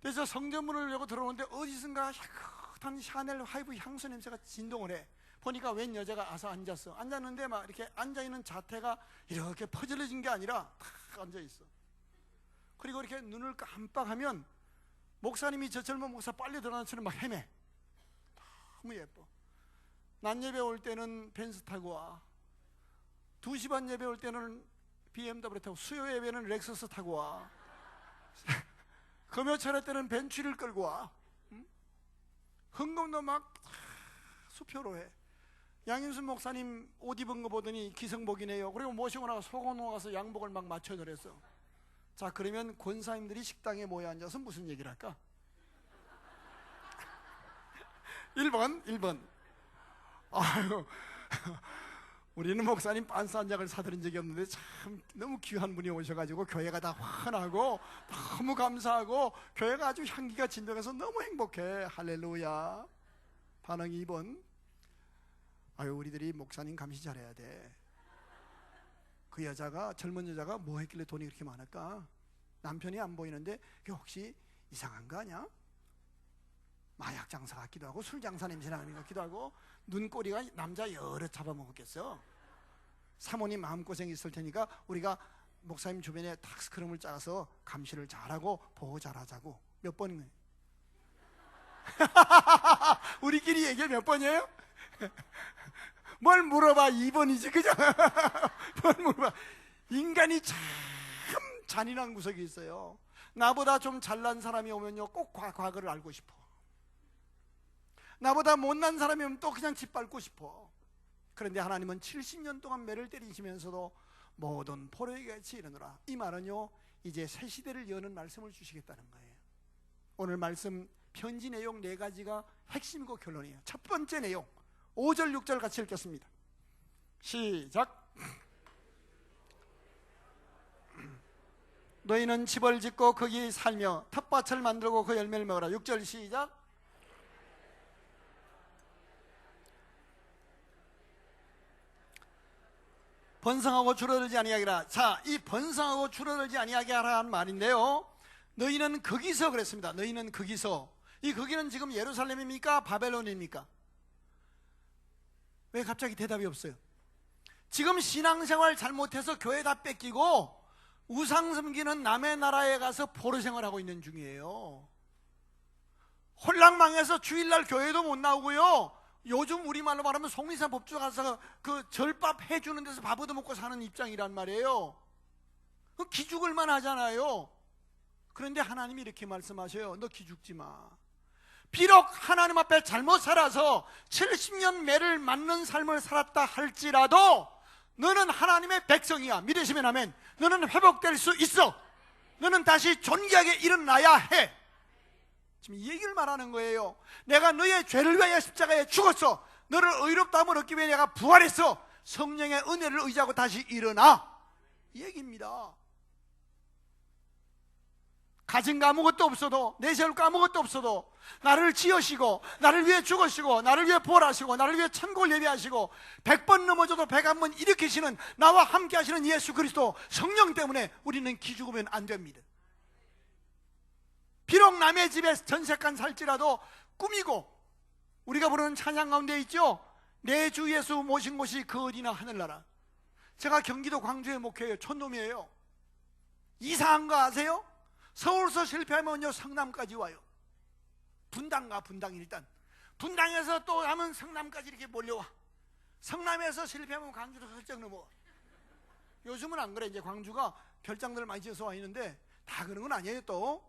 그래서 성전문을 열고 들어오는데 어디선가 향긋한 샤넬 하이브 향수 냄새가 진동을 해. 보니까 웬 여자가 와서 앉았어. 앉았는데 막 이렇게 앉아있는 자태가 이렇게 퍼질러진 게 아니라 탁 앉아있어. 그리고 이렇게 눈을 깜빡하면 목사님이 저 젊은 목사 빨리 들어가는 처럼 막 헤매. 너무 예뻐. 낮 예배 올 때는 벤츠 타고 와. 2시 반 예배 올 때는 BMW 타고, 수요 예배는 렉서스 타고 와. 금요 차례 때는 벤츠를 끌고 와. 헌금도 막 수표로 해. 양인순 목사님 옷 입은 거 보더니 기성복이네요. 그리고 모시고 나가 소공원 가서 양복을 막 맞춰드렸어. 자, 그러면 권사님들이 식당에 모여 앉아서 무슨 얘기를 할까? 1번. 아유, 우리는 목사님 빤스 한 장을 사드린 적이 없는데 참 너무 귀한 분이 오셔가지고 교회가 다 환하고 너무 감사하고 교회가 아주 향기가 진동해서 너무 행복해. 할렐루야. 반응 2번. 아유, 우리들이 목사님 감시 잘해야 돼. 그 여자가, 젊은 여자가 뭐 했길래 돈이 그렇게 많을까? 남편이 안 보이는데 그게 혹시 이상한 거 아니야? 마약 장사 같기도 하고 술 장사 냄새 나는 것 같기도 하고 눈꼬리가 남자 여러 잡아먹었겠어. 사모님 마음고생이 있을 테니까 우리가 목사님 주변에 딱 스크럼을 짜서 감시를 잘하고 보호 잘하자고. 몇 번이네? 우리끼리 얘기 몇 번이에요? 뭘 물어봐. 2번이지 그죠? 뭘 물어봐. 인간이 참 잔인한 구석이 있어요. 나보다 좀 잘난 사람이 오면요 꼭 과거를 알고 싶어. 나보다 못난 사람이 오면 또 그냥 짓밟고 싶어. 그런데 하나님은 70년 동안 매를 때리시면서도 모든 포로에게 같이 이르노라. 이 말은요 이제 새 시대를 여는 말씀을 주시겠다는 거예요. 오늘 말씀 편지 내용 4가지가 핵심이고 결론이에요. 첫 번째 내용 5절 6절 같이 읽겠습니다. 시작. 너희는 집을 짓고 거기 살며 텃밭을 만들고 그 열매를 먹어라. 6절 시작. 번성하고 줄어들지 아니하기라. 자, 이 번성하고 줄어들지 아니하게 하라는 말인데요, 너희는 거기서 그랬습니다. 너희는 거기서. 이 거기는 지금 예루살렘입니까? 바벨론입니까? 왜 갑자기 대답이 없어요? 지금 신앙생활 잘못해서 교회 다 뺏기고 우상 섬기는 남의 나라에 가서 포로 생활하고 있는 중이에요. 홀랑망해서 주일날 교회도 못 나오고요, 요즘 우리말로 말하면 송리산 법주 가서 그 절밥 해주는 데서 밥 얻어먹고 사는 입장이란 말이에요. 그 기죽을만 하잖아요. 그런데 하나님이 이렇게 말씀하셔요. 너 기죽지 마. 비록 하나님 앞에 잘못 살아서 70년 매를 맞는 삶을 살았다 할지라도 너는 하나님의 백성이야. 믿으시면 아멘. 너는 회복될 수 있어. 너는 다시 존귀하게 일어나야 해. 지금 이 얘기를 말하는 거예요. 내가 너의 죄를 위하여 십자가에 죽었어. 너를 의롭다함을 얻기 위해 내가 부활했어. 성령의 은혜를 의지하고 다시 일어나. 이 얘기입니다. 가진 거 아무것도 없어도, 내세울 거 아무것도 없어도 나를 지으시고 나를 위해 죽으시고 나를 위해 부활하시고 나를 위해 천국을 예비하시고 100번 넘어져도 101번 일으키시는 나와 함께 하시는 예수 그리스도 성령 때문에 우리는 기죽으면 안 됩니다. 비록 남의 집에 전세간 살지라도 꾸미고, 우리가 부르는 찬양 가운데 있죠. 내 주 예수 모신 곳이 그 어디나 하늘나라. 제가 경기도 광주에 목회해요. 촌놈이에요. 이상한 거 아세요? 서울서 실패하면요 성남까지 와요. 분당가. 분당. 일단 분당에서 또 하면 성남까지 이렇게 몰려와. 성남에서 실패하면 광주로 훌쩍 넘어와. 요즘은 안 그래. 이제 광주가 별장들을 많이 지어서 와 있는데 다 그런 건 아니에요. 또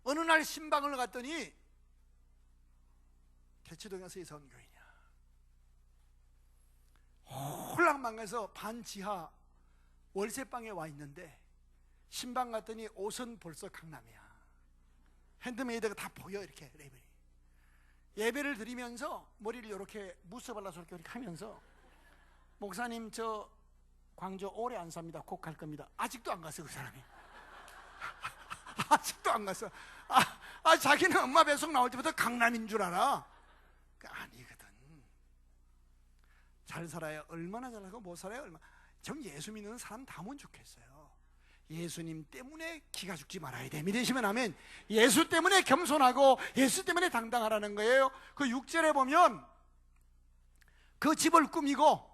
어느 날 신방을 갔더니 대치동에서 이성교회냐, 홀랑망해서 반지하 월세방에 와 있는데 신방 갔더니 옷은 벌써 강남이야. 핸드메이드가 다 보여. 이렇게 레벨이. 예배를 드리면서 머리를 이렇게 무스 발라서 이렇게 하면서, 목사님 저 광주 오래 안 삽니다. 곧 갈 겁니다. 아직도 안 갔어 그 사람이. 아직도 안 갔어. 자기는 엄마 뱃속 나올 때부터 강남인 줄 알아. 아니거든. 잘 살아야 얼마나 잘하고 못 살아야 얼마나. 전 예수 믿는 사람 다면 좋겠어요. 예수님 때문에 기가 죽지 말아야 돼. 믿으시면 아멘. 예수 때문에 겸손하고 예수 때문에 당당하라는 거예요. 그 6절에 보면 그 집을 꾸미고,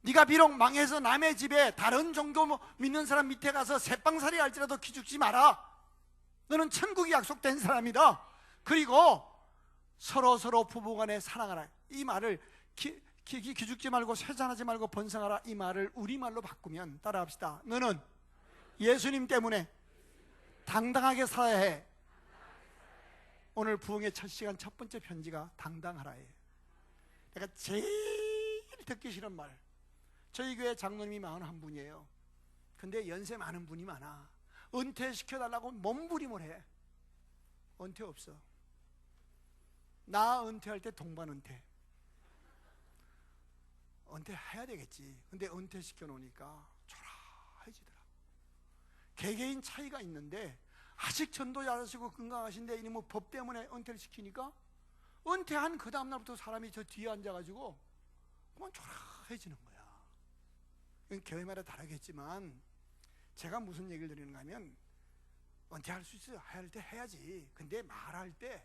네가 비록 망해서 남의 집에 다른 정도 믿는 사람 밑에 가서 새빵살이 할지라도 기죽지 마라. 너는 천국이 약속된 사람이다. 그리고 서로 부부간에 사랑하라. 이 말을 기죽지 말고 쇠잔하지 말고 번성하라. 이 말을 우리말로 바꾸면 따라합시다. 너는 예수님 때문에 당당하게 살아야 해. 오늘 부흥의 첫 시간 첫 번째 편지가 당당하라예요. 내가 제일 듣기 싫은 말, 저희 교회 장로님이 41분이에요. 근데 연세 많은 분이 많아. 은퇴시켜달라고 몸부림을 해. 은퇴 없어. 나 은퇴할 때 동반 은퇴. 은퇴해야 되겠지. 근데 은퇴시켜 놓으니까 초라해지더라. 개개인 차이가 있는데 아직 전도 잘하시고 건강하신데 이놈의 법 때문에 은퇴를 시키니까 은퇴한 그 다음날부터 사람이 저 뒤에 앉아가지고 그만 초라해지는 거야. 교회마다 다르겠지만 제가 무슨 얘기를 드리는가 하면, 은퇴할 수 있어요. 할 때 해야지. 근데 말할 때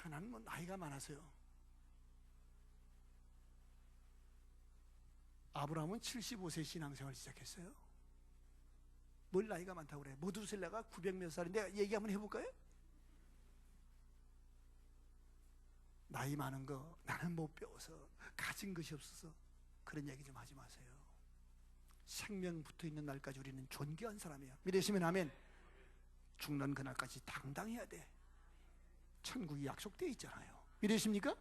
나는 뭐 나이가 많아서요. 아브라함은 75세 신앙생활 시작했어요. 뭘 나이가 많다고 그래. 모두셀라가 900몇 살인데 얘기 한번 해볼까요? 나이 많은 거 나는 못 배워서 가진 것이 없어서 그런 얘기 좀 하지 마세요. 생명 붙어있는 날까지 우리는 존귀한 사람이야. 믿으시면 아멘. 죽는 그날까지 당당해야 돼. 천국이 약속되어 있잖아요. 믿으십니까?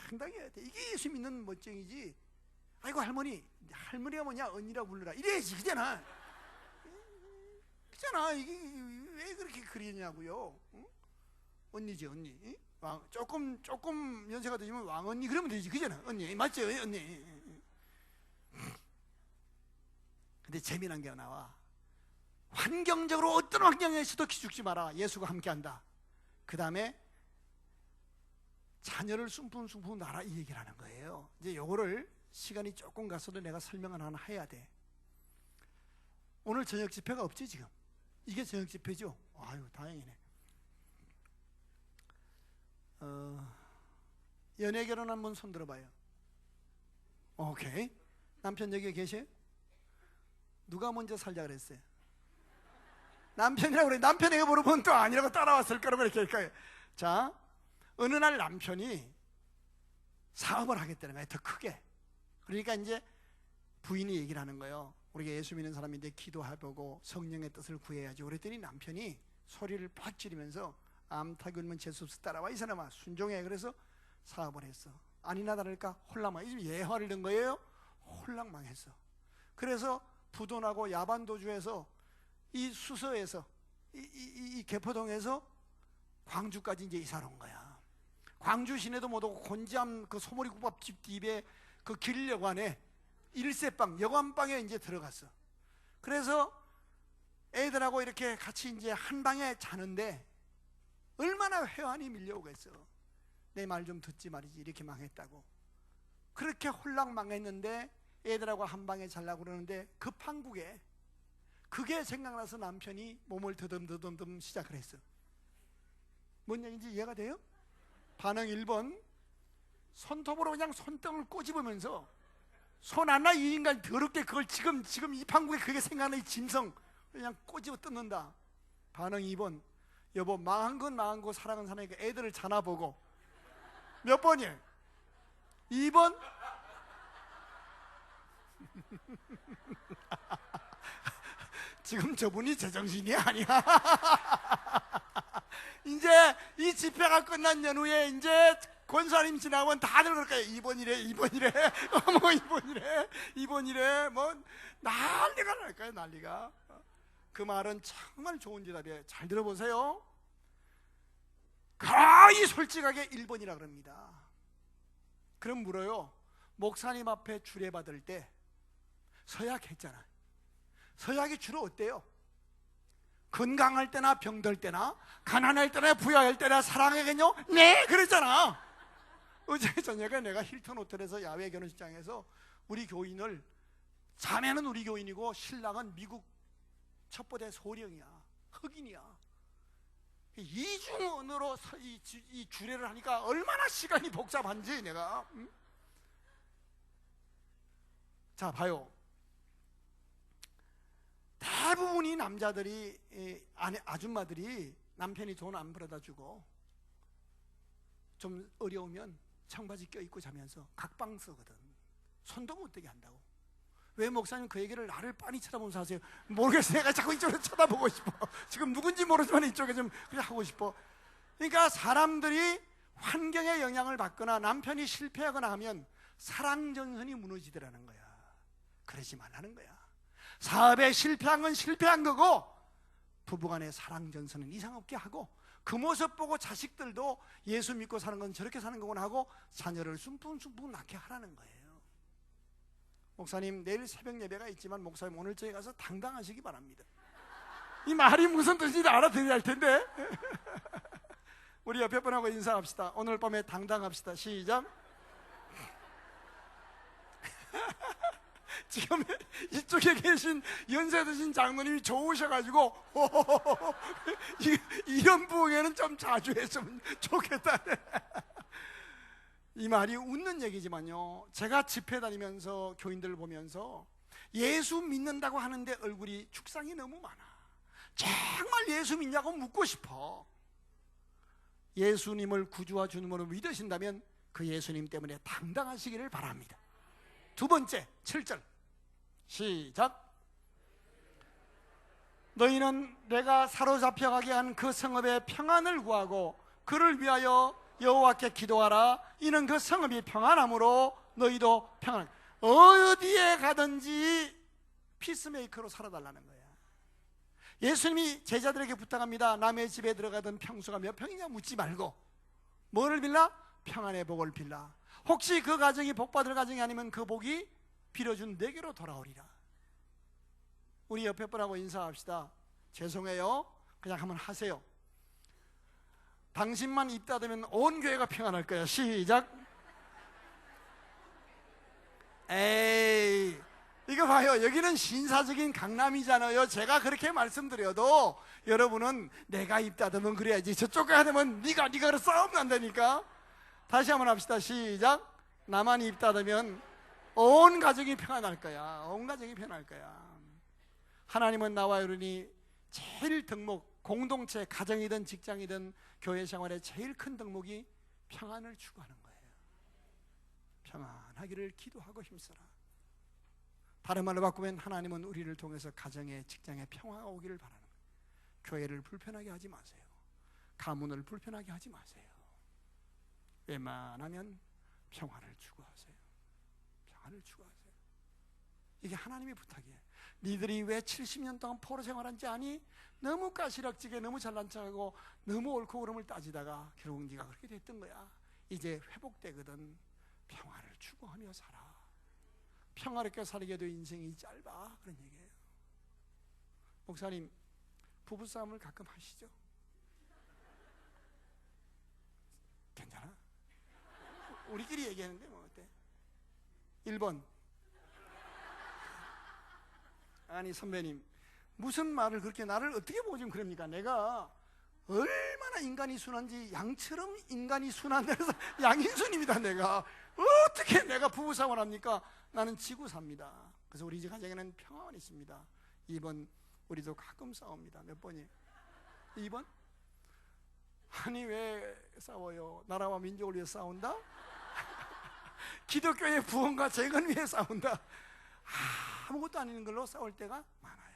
당당해야 돼. 이게 예수 믿는 멋쟁이지. 아이고 할머니가 뭐냐 언니라고 불러라 이래야지. 그잖아. 그잖아. 이게 왜 그렇게 그리냐고요. 응? 언니지 언니. 조금 연세가 되시면 왕언니 그러면 되지. 그잖아. 언니 맞죠? 언니. 근데 재미난 게 나와. 환경적으로 어떤 환경에서도 기죽지 마라. 예수가 함께한다. 그 다음에 자녀를 숨풍숨풍 놔라. 이 얘기를 하는 거예요. 이제 요거를 시간이 조금 가서도 내가 설명을 하나 해야 돼. 오늘 저녁 집회가 없지 지금? 이게 저녁 집회죠? 아유 다행이네. 연애 결혼한 분 손 들어봐요. 오케이. 남편 여기 계세요? 누가 먼저 살자 그랬어요? 남편이라고 그래. 남편에게 물어보면 또 아니라고 따라왔을 거라고 이렇게 할까요? 자, 어느 날 남편이 사업을 하겠다는 거예요. 더 크게. 그러니까 이제 부인이 얘기를 하는 거예요. 우리가 예수 믿는 사람인데 기도해보고 성령의 뜻을 구해야지. 그랬더니 남편이 소리를 팍 지르면서 암탉이 울면 재수없어 따라와 이 사람아 순종해. 그래서 사업을 했어. 아니나 다를까 홀랑망. 예화를 든 거예요. 홀랑망했어. 그래서 부도나고 야반도주에서 이 수서에서 이 개포동에서 광주까지 이제 이사를 온 거야. 광주 시내도 못 오고 곤지암 그 소머리국밥집 뒤에 그 길여관에 일세방 여관방에 이제 들어갔어. 그래서 애들하고 이렇게 같이 이제 한 방에 자는데 얼마나 회한이 밀려오겠어. 내 말 좀 듣지 말이지 이렇게 망했다고. 그렇게 홀랑 망했는데 애들하고 한 방에 자려고 그러는데 급한국에 그게 생각나서 남편이 몸을 더듬더듬 시작을 했어. 뭔 얘기인지 이해가 돼요? 반응 1번, 손톱으로 그냥 손등을 꼬집으면서 손 하나 이 인간 더럽게 그걸 지금 이 판국에 그게 생각나 이 짐승 그냥 꼬집어 뜯는다. 반응 2번, 여보 망한 건 망한 거 사랑은 사랑이니까 애들을 자나 보고. 몇 번이에요? 2번? 지금 저분이 제정신이 아니야. 이제 이 집회가 끝난 연후에 이제 권사님 지나가면 다들 그럴 거예요. 2번이래 2번이래 뭐 2번이래 뭐 난리가 날 거예요. 난리가. 그 말은 정말 좋은 대답이에요. 잘 들어보세요. 거의 솔직하게 1번이라 그럽니다. 그럼 물어요. 목사님 앞에 주례받을 때 서약 했잖아. 서약이 주로 어때요? 건강할 때나 병들 때나 가난할 때나 부유할 때나 사랑하겠뇨? 네 그랬잖아. 어제 저녁에 내가 힐튼 호텔에서 야외 결혼식장에서 우리 교인을, 자매는 우리 교인이고 신랑은 미국 첩보대 소령이야. 흑인이야. 이중언어로 이 주례를 하니까 얼마나 시간이 복잡한지 내가. 자 봐요. 대부분이 남자들이 아줌마들이 남편이 돈 안 벌어다 주고 좀 어려우면 청바지 껴입고 자면서 각방 쓰거든. 손도 못 대게 한다고. 왜 목사님 그 얘기를 나를 빤히 쳐다보면서 하세요? 모르겠어. 내가 자꾸 이쪽으로 쳐다보고 싶어. 지금 누군지 모르지만 이쪽에 좀 그냥 하고 싶어. 그러니까 사람들이 환경의 영향을 받거나 남편이 실패하거나 하면 사랑전선이 무너지더라는 거야. 그러지 말라는 거야. 사업에 실패한 건 실패한 거고 부부간의 사랑전선은 이상 없게 하고 그 모습 보고 자식들도 예수 믿고 사는 건 저렇게 사는 거구나 하고 자녀를 숨풍숨풍 낳게 하라는 거예요. 목사님 내일 새벽 예배가 있지만 목사님 오늘 저희 가서 당당하시기 바랍니다. 이 말이 무슨 뜻인지 알아들어야 할 텐데. 우리 옆에 분하고 인사합시다. 오늘 밤에 당당합시다. 시작. 지금 이쪽에 계신 연세 드신 장로님이 좋으셔가지고 이런 부흥회는 좀 자주 했으면 좋겠다. 이 말이 웃는 얘기지만요, 제가 집회 다니면서 교인들을 보면서 예수 믿는다고 하는데 얼굴이 축상이 너무 많아. 정말 예수 믿냐고 묻고 싶어. 예수님을 구주와 주님으로 믿으신다면 그 예수님 때문에 당당하시기를 바랍니다. 두 번째 7절 시작. 너희는 내가 사로잡혀가게 한 그 성읍의 평안을 구하고 그를 위하여 여호와께 기도하라. 이는 그 성읍이 평안함으로 너희도 평안. 어디에 가든지 피스메이커로 살아달라는 거야. 예수님이 제자들에게 부탁합니다. 남의 집에 들어가던 평수가 몇 평이냐 묻지 말고 뭐를 빌라? 평안의 복을 빌라. 혹시 그 가정이 복받을 가정이 아니면 그 복이 빌어준 내게로 돌아오리라. 우리 옆에 분하고 인사합시다. 죄송해요. 그냥 한번 하세요. 당신만 입 닫으면 온 교회가 평안할 거야. 시작. 에이, 이거 봐요. 여기는 신사적인 강남이잖아요. 제가 그렇게 말씀드려도 여러분은 내가 입 닫으면 그래야지, 저쪽 가야 되면 네가 그래 싸움 난다니까. 다시 한번 합시다. 시작. 나만 입 닫으면 온 가정이 평안할 거야. 온 가정이 평안할 거야. 하나님은 나와 여러분이 제일 덕목, 공동체, 가정이든 직장이든 교회 생활의 제일 큰 덕목이 평안을 추구하는 거예요. 평안하기를 기도하고 힘써라. 다른 말로 바꾸면 하나님은 우리를 통해서 가정에, 직장에 평화가 오기를 바라는 거예요. 교회를 불편하게 하지 마세요. 가문을 불편하게 하지 마세요. 웬만하면 평화를 추구하세요. 평화를 추구하세요. 이게 하나님의 부탁이에요. 니들이 왜 70년 동안 포로 생활한지 아니? 너무 까시락지게 너무 잘난 척하고 너무 옳고 그름을 따지다가 결국 네가 그렇게 됐던 거야. 이제 회복되거든. 평화를 추구하며 살아. 평화롭게 살게도 인생이 짧아. 그런 얘기예요. 목사님, 부부싸움을 가끔 하시죠? 괜찮아? 우리끼리 얘기하는데 뭐 어때? 1번, 아니 선배님, 무슨 말을 그렇게 나를 어떻게 보고 지금 그럽니까? 내가 얼마나 인간이 순한지 양처럼 인간이 순한데서 양인순입니다. 내가 어떻게 내가 부부싸움을 합니까? 나는 지고 삽니다. 그래서 우리 집 가정에는 평화가 있습니다. 2번, 우리도 가끔 싸웁니다. 몇 번이에요? 2번? 아니 왜 싸워요? 나라와 민족을 위해 싸운다? 기독교의 부흥과 재건 위해 싸운다? 아무것도 아닌 걸로 싸울 때가 많아요.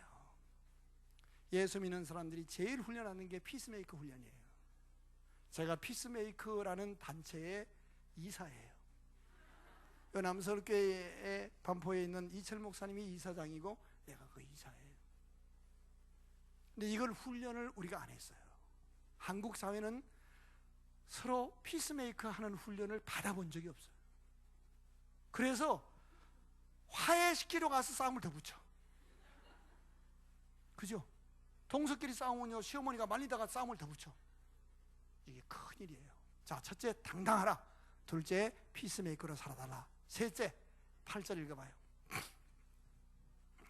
예수 믿는 사람들이 제일 훈련하는 게 피스메이커 훈련이에요. 제가 피스메이커라는 단체의 이사예요. 남서울교회의 반포에 있는 이철 목사님이 이사장이고 내가 그 이사예요. 근데 이걸 훈련을 우리가 안 했어요. 한국 사회는 서로 피스메이커 하는 훈련을 받아본 적이 없어요. 그래서 화해시키러 가서 싸움을 더 붙여. 그죠? 동서끼리 싸우면요 시어머니가 말리다가 싸움을 더 붙여. 이게 큰일이에요. 자, 첫째, 당당하라. 둘째, 피스메이커로 살아달라. 셋째, 8절 읽어봐요.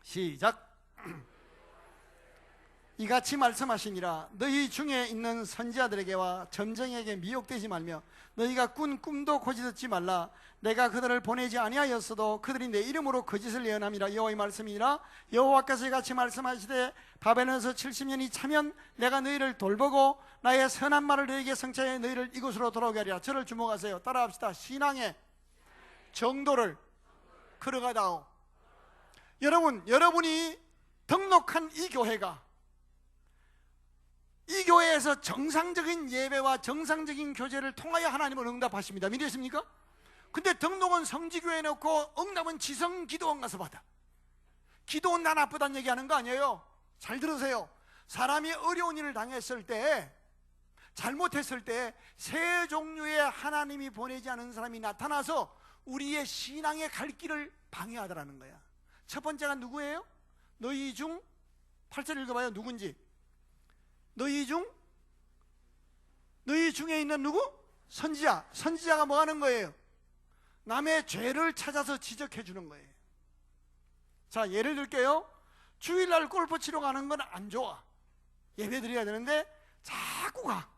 시작. 이같이 말씀하시니라. 너희 중에 있는 선지자들에게와 점쟁이에게 미혹되지 말며 너희가 꾼 꿈도 거짓듣지 말라. 내가 그들을 보내지 아니하였어도 그들이 내 이름으로 거짓을 예언함이라. 여호와의 말씀이니라. 여호와께서 이같이 말씀하시되 바벨론에서 70년이 차면 내가 너희를 돌보고 나의 선한 말을 너희에게 성취하여 너희를 이곳으로 돌아오게 하리라. 저를 주목하세요. 따라합시다. 신앙의 정도를 걸어가다오. 여러분, 여러분이 등록한 이 교회가 이 교회에서 정상적인 예배와 정상적인 교제를 통하여 하나님은 응답하십니다. 믿으십니까? 근데 등록은 성지교회에 놓고 응답은 지성기도원 가서 받아. 기도원 나 나쁘다는 얘기하는 거 아니에요. 잘 들으세요. 사람이 어려운 일을 당했을 때, 잘못했을 때 세 종류의 하나님이 보내지 않은 사람이 나타나서 우리의 신앙의 갈 길을 방해하더라는 거야. 첫 번째가 누구예요? 너희 중 8절 읽어봐요. 누군지. 너희 중에 있는 누구? 선지자. 선지자가 뭐 하는 거예요? 남의 죄를 찾아서 지적해 주는 거예요. 자, 예를 들게요. 주일날 골프 치러 가는 건 안 좋아. 예배 드려야 되는데 자꾸 가.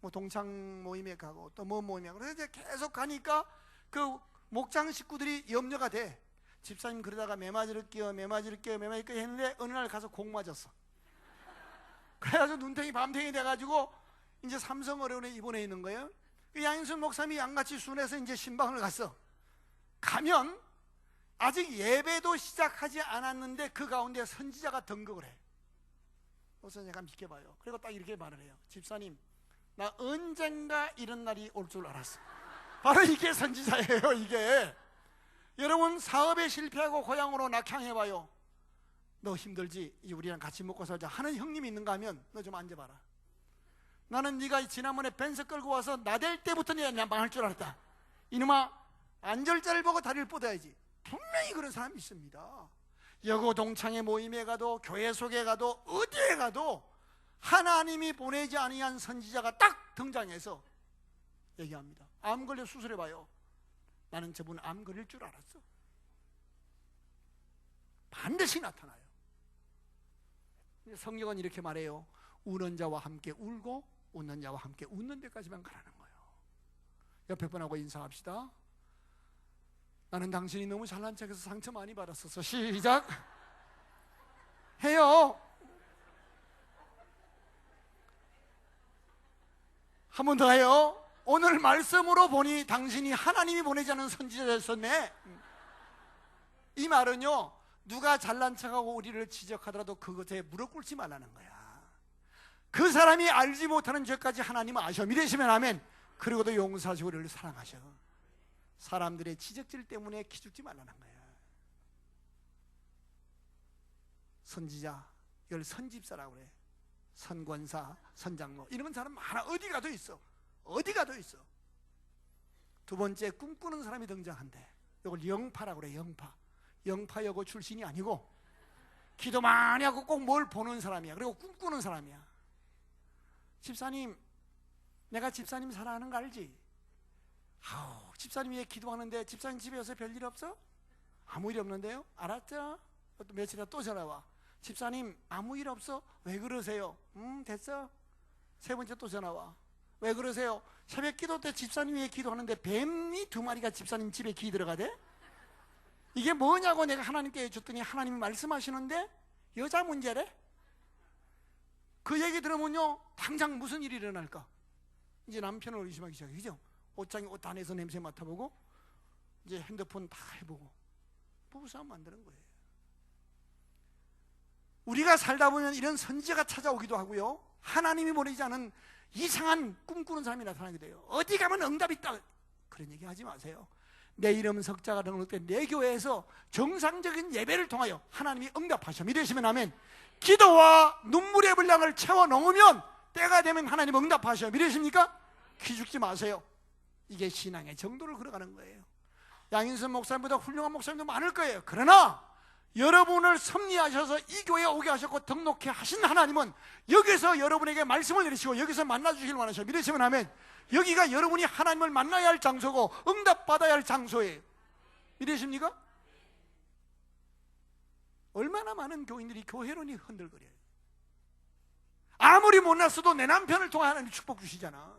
뭐 동창 모임에 가고 또 뭐 모임에 가고. 그래서 이제 계속 가니까 그 목장 식구들이 염려가 돼. 집사님 그러다가 매맞이를 끼워 했는데 어느 날 가서 공 맞았어. 그래가지고 눈탱이 밤탱이 돼가지고 이제 삼성의료원에 입원해 있는 거예요. 양인순 목사님이 양같이 순해서 이제 신방을 갔어. 가면 아직 예배도 시작하지 않았는데 그 가운데 선지자가 등극을 해. 목사님 잠깐 비켜봐요. 그리고 딱 이렇게 말을 해요. 집사님, 나 언젠가 이런 날이 올 줄 알았어. 바로 이게 선지자예요. 이게 여러분, 사업에 실패하고 고향으로 낙향해봐요. 너 힘들지? 우리랑 같이 먹고 살자 하는 형님이 있는가 하면 너 좀 앉아봐라. 나는 네가 지난번에 벤스 끌고 와서 나댈 때부터 내가 망할 줄 알았다. 이놈아, 안절자를 보고 다리를 뻗어야지. 분명히 그런 사람이 있습니다. 여고동창회 모임에 가도 교회 속에 가도 어디에 가도 하나님이 보내지 아니한 선지자가 딱 등장해서 얘기합니다. 암 걸려 수술해봐요. 나는 저분 암 걸릴 줄 알았어. 반드시 나타나요. 성경은 이렇게 말해요. 우는 자와 함께 울고 웃는 자와 함께 웃는 데까지만 가라는 거예요. 옆에 분하고 인사합시다. 나는 당신이 너무 잘난 척해서 상처 많이 받았었어. 시작. 해요. 한 번 더 해요. 오늘 말씀으로 보니 당신이 하나님이 보내지 않은 선지자였었네. 이 말은요, 누가 잘난 척하고 우리를 지적하더라도 그것에 무릎 꿇지 말라는 거야. 그 사람이 알지 못하는 죄까지 하나님은 아셔. 믿으시면 아멘. 그리고도 용서하시고 우리를 사랑하셔. 사람들의 지적질 때문에 기죽지 말라는 거야. 선지자, 이걸 선집사라고 그래. 선권사, 선장로, 이런 사람 많아. 어디 가도 있어. 어디 가도 있어. 두 번째, 꿈꾸는 사람이 등장한대. 이걸 영파라고 그래. 영파. 영파여고 출신이 아니고 기도 많이 하고 꼭 뭘 보는 사람이야. 그리고 꿈꾸는 사람이야. 집사님, 내가 집사님 사랑하는 거 알지? 아우, 집사님 왜 기도하는데 집사님 집에 와서 별일 없어? 아무 일 없는데요? 알았죠? 또 며칠 있다 또 전화와. 집사님 아무 일 없어? 왜 그러세요? 됐어. 세 번째 또 전화와. 왜 그러세요? 새벽 기도 때 집사님 왜 기도하는데 뱀이 2마리가 집사님 집에 기 들어가대? 이게 뭐냐고 내가 하나님께 줬더니 하나님이 말씀하시는데 여자 문제래? 그 얘기 들으면요, 당장 무슨 일이 일어날까? 이제 남편을 의심하기 시작해. 그죠? 옷장에 옷 안에서 냄새 맡아보고 이제 핸드폰 다 해보고 부부싸움 만드는 거예요. 우리가 살다 보면 이런 선지자가 찾아오기도 하고요, 하나님이 보내지 않은 이상한 꿈꾸는 사람이 나타나게 돼요. 어디 가면 응답이 있다, 그런 얘기 하지 마세요. 내 이름 석자가 등록된 내 교회에서 정상적인 예배를 통하여 하나님이 응답하셔. 믿으시면 아멘. 기도와 눈물의 분량을 채워 넣으면 때가 되면 하나님 응답하셔. 믿으십니까? 기죽지 마세요. 이게 신앙의 정도를 걸어가는 거예요. 양인선 목사님보다 훌륭한 목사님도 많을 거예요. 그러나 여러분을 섭리하셔서 이 교회에 오게 하셨고 등록해 하신 하나님은 여기서 여러분에게 말씀을 내리시고 여기서 만나주시길 원하셔. 믿으시면 아멘. 여기가 여러분이 하나님을 만나야 할 장소고 응답받아야 할 장소예요. 믿으십니까? 얼마나 많은 교인들이 교회론이 흔들거려요. 아무리 못났어도 내 남편을 통해 하나님 축복 주시잖아.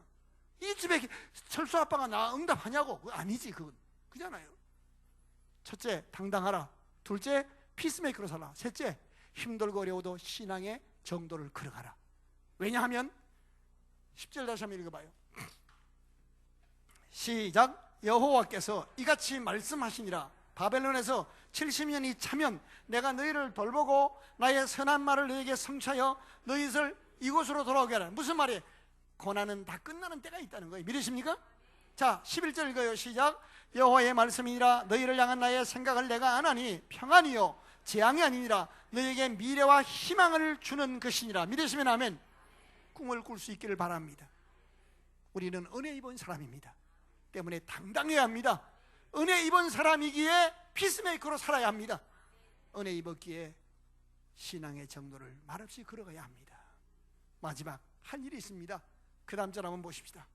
이 집에 철수 아빠가 나 응답하냐고? 그거 아니지. 그건 그잖아요. 첫째, 당당하라. 둘째, 피스메이커로 살라. 셋째, 힘들고 어려워도 신앙의 정도를 걸어가라. 왜냐하면 10절 다시 한번 읽어봐요. 시작. 여호와께서 이같이 말씀하시니라. 바벨론에서 70년이 차면 내가 너희를 돌보고 나의 선한 말을 너희에게 성취하여 너희를 이곳으로 돌아오게 하라. 무슨 말이에요? 고난은 다 끝나는 때가 있다는 거예요. 믿으십니까? 자, 11절 읽어요. 시작. 여호와의 말씀이니라. 너희를 향한 나의 생각을 내가 아나니 평안이요 재앙이 아니니라. 너희에게 미래와 희망을 주는 것이니라. 믿으시면 아멘. 꿈을 꿀 수 있기를 바랍니다. 우리는 은혜 입은 사람입니다. 때문에 당당해야 합니다. 은혜 입은 사람이기에 피스메이커로 살아야 합니다. 은혜 입었기에 신앙의 정도를 말없이 걸어가야 합니다. 마지막 할 일이 있습니다. 그 다음 절 한번 보십시다.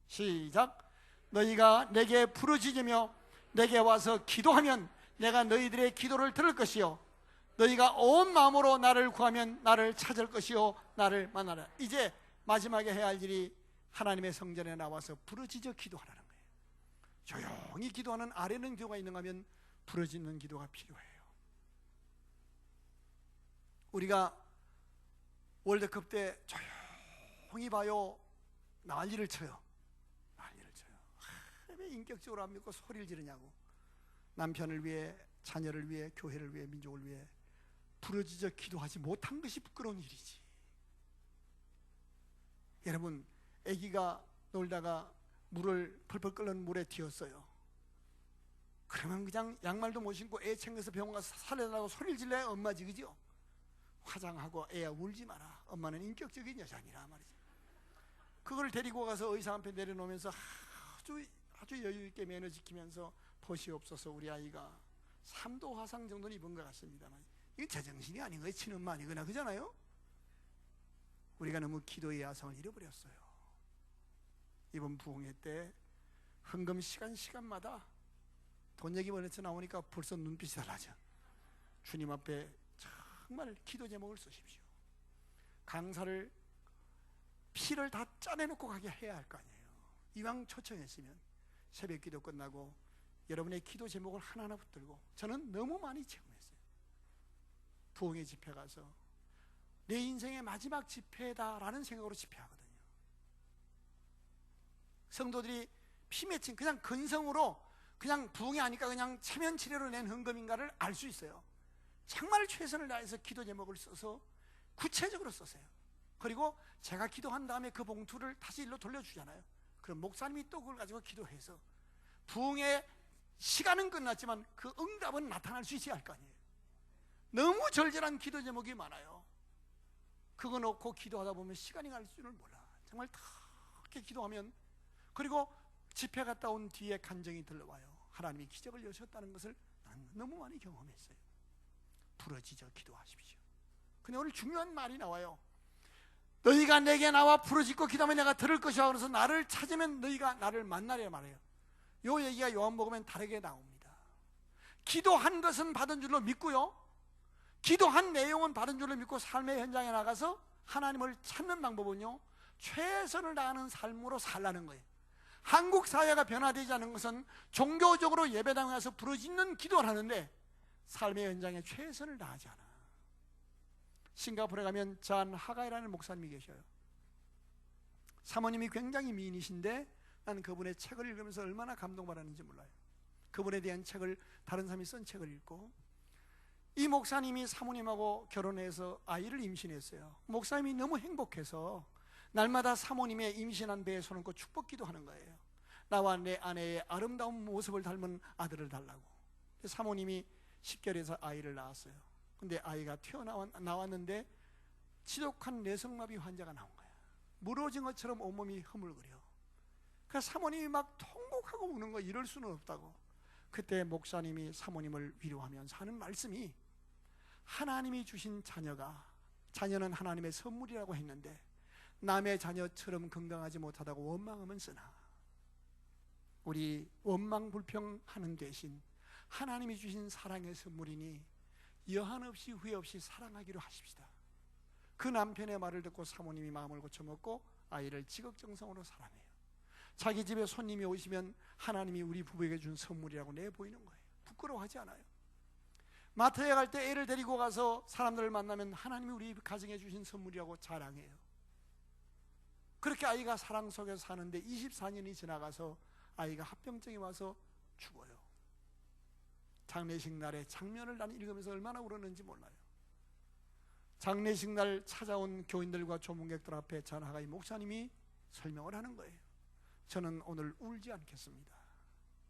시작. 너희가 내게 부르짖으며 내게 와서 기도하면 내가 너희들의 기도를 들을 것이요 너희가 온 마음으로 나를 구하면 나를 찾을 것이요 나를 만나라. 이제 마지막에 해야 할 일이 하나님의 성전에 나와서 부르짖어 기도하라는 거예요. 조용히 기도하는 아래는 기도가 있는가 하면 부르짖는 기도가 필요해요. 우리가 월드컵 때 조용히 봐요, 난리를 쳐요. 난리를 쳐요. 왜 인격적으로 안 믿고 소리를 지르냐고. 남편을 위해, 자녀를 위해, 교회를 위해, 민족을 위해 부르짖어 기도하지 못한 것이 부끄러운 일이지. 여러분, 아기가 놀다가 물을 펄펄 끓는 물에 튀었어요. 그러면 그냥 양말도 못 신고 애 챙겨서 병원 가서 살려달라고 소리를 질러야 엄마지, 그죠? 화장하고 애야 울지 마라. 엄마는 인격적인 여자니라 말이지. 그걸 데리고 가서 의사 앞에 내려놓으면서 아주 여유 있게 매너 지키면서 보시옵소서 우리 아이가 3도 화상 정도는 입은 것 같습니다만 이건 제정신이 아닌 거예요. 친엄마 아니거나 그잖아요. 우리가 너무 기도의 야성을 잃어버렸어요. 이번 부흥회 때 헌금 시간마다 돈 얘기 번에서 나오니까 벌써 눈빛이 달라져. 주님 앞에 정말 기도 제목을 쓰십시오. 강사를 피를 다 짜내놓고 가게 해야 할 거 아니에요. 이왕 초청했으면 새벽 기도 끝나고 여러분의 기도 제목을 하나하나 붙들고, 저는 너무 많이 체험했어요. 부흥회 집회 가서 내 인생의 마지막 집회다라는 생각으로 집회하거든요. 성도들이 피 맺힌 그냥 근성으로 그냥 부흥회 하니까 그냥 체면 치료로 낸 헌금인가를 알 수 있어요. 정말 최선을 다해서 기도 제목을 써서 구체적으로 썼어요. 그리고 제가 기도한 다음에 그 봉투를 다시 일로 돌려주잖아요. 그럼 목사님이 또 그걸 가지고 기도해서 부흥의 시간은 끝났지만 그 응답은 나타날 수 있어야 할 거 아니에요. 너무 절절한 기도 제목이 많아요. 그거 놓고 기도하다 보면 시간이 갈 줄을 몰라. 정말 그렇게 기도하면, 그리고 집회 갔다 온 뒤에 간증이 들려와요. 하나님이 기적을 여셨다는 것을 나는 너무 많이 경험했어요. 부러지죠 기도하십시오. 근데 오늘 중요한 말이 나와요. 너희가 내게 나와 부르짖고 기도하면 내가 들을 것이야. 그래서 나를 찾으면 너희가 나를 만나리라 말해요. 요 얘기가 요한복음엔 다르게 나옵니다. 기도한 것은 받은 줄로 믿고요, 기도한 내용은 받은 줄로 믿고 삶의 현장에 나가서 하나님을 찾는 방법은요, 최선을 다하는 삶으로 살라는 거예요. 한국 사회가 변화되지 않은 것은 종교적으로 예배당에 가서 부르짖는 기도를 하는데 삶의 현장에 최선을 다하지 않아. 싱가포르에 가면 잔 하가이라는 목사님이 계셔요. 사모님이 굉장히 미인이신데 나는 그분의 책을 읽으면서 얼마나 감동받았는지 몰라요. 그분에 대한 책을, 다른 사람이 쓴 책을 읽고, 이 목사님이 사모님하고 결혼해서 아이를 임신했어요. 목사님이 너무 행복해서 날마다 사모님의 임신한 배에 손을 얹고 축복기도 하는 거예요. 나와 내 아내의 아름다운 모습을 닮은 아들을 달라고. 사모님이 10개월에서 아이를 낳았어요. 근데 아이가 나왔는데 지독한 뇌성마비 환자가 나온 거야. 무너진 것처럼 온몸이 흐물거려. 그래서 사모님이 막 통곡하고 우는 거야. 이럴 수는 없다고. 그때 목사님이 사모님을 위로하면서 하는 말씀이, 하나님이 주신 자녀는 하나님의 선물이라고 했는데 남의 자녀처럼 건강하지 못하다고 원망하면 쓰나, 우리 원망 불평하는 대신 하나님이 주신 사랑의 선물이니 여한 없이 후회 없이 사랑하기로 하십시다. 그 남편의 말을 듣고 사모님이 마음을 고쳐먹고 아이를 지극정성으로 사랑해요. 자기 집에 손님이 오시면 하나님이 우리 부부에게 준 선물이라고 내보이는 거예요. 부끄러워하지 않아요. 마트에 갈 때 애를 데리고 가서 사람들을 만나면 하나님이 우리 가정에 주신 선물이라고 자랑해요. 그렇게 아이가 사랑 속에서 사는데 24년이 지나가서 아이가 합병증이 와서 죽어요. 장례식 날에 장면을 나는 읽으면서 얼마나 울었는지 몰라요. 장례식 날 찾아온 교인들과 조문객들 앞에 잔 하가이 목사님이 설명을 하는 거예요. 저는 오늘 울지 않겠습니다.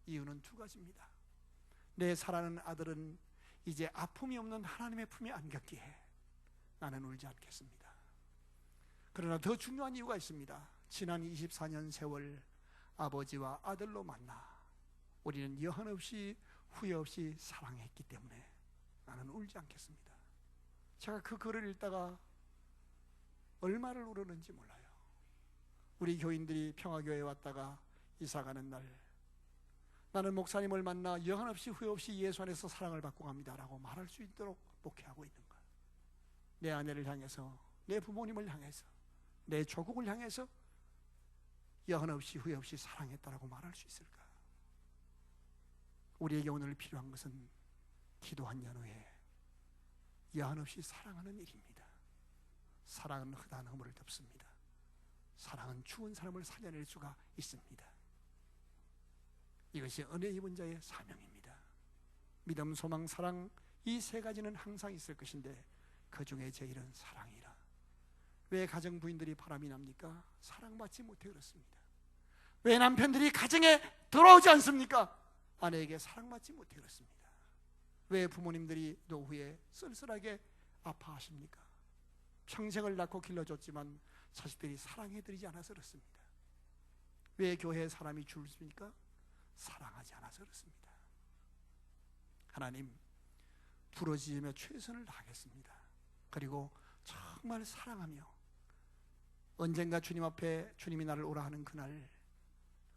이유는 두 가지입니다. 내 사랑하는 아들은 이제 아픔이 없는 하나님의 품에 안겼기에 나는 울지 않겠습니다. 그러나 더 중요한 이유가 있습니다. 지난 24년 세월 아버지와 아들로 만나 우리는 여한 없이 후회 없이 사랑했기 때문에 나는 울지 않겠습니다. 제가 그 글을 읽다가 얼마를 울었는지 몰라요. 우리 교인들이 평화교회에 왔다가 이사가는 날, 나는 목사님을 만나 여한 없이 후회 없이 예수 안에서 사랑을 받고 갑니다라고 말할 수 있도록 목회하고 있는 거예요. 내 아내를 향해서, 내 부모님을 향해서, 내 조국을 향해서 여한 없이 후회 없이 사랑했다라고 말할 수 있을까? 우리에게 오늘 필요한 것은 기도한 연후에 여한 없이 사랑하는 일입니다. 사랑은 흑한 허물을 덮습니다. 사랑은 죽은 사람을 살려낼 수가 있습니다. 이것이 은혜 입은 자의 사명입니다. 믿음, 소망, 사랑, 이 세 가지는 항상 있을 것인데 그 중에 제일은 사랑이라. 왜 가정 부인들이 바람이 납니까? 사랑받지 못해 그렇습니다. 왜 남편들이 가정에 돌아오지 않습니까? 아내에게 사랑받지 못해 그렇습니다. 왜 부모님들이 노후에 쓸쓸하게 아파하십니까? 평생을 낳고 길러줬지만 자식들이 사랑해드리지 않아서 그렇습니다. 왜 교회에 사람이 줄습니까? 사랑하지 않아서 그렇습니다. 하나님, 부러지며 최선을 다하겠습니다. 그리고 정말 사랑하며 언젠가 주님 앞에 주님이 나를 오라 하는 그날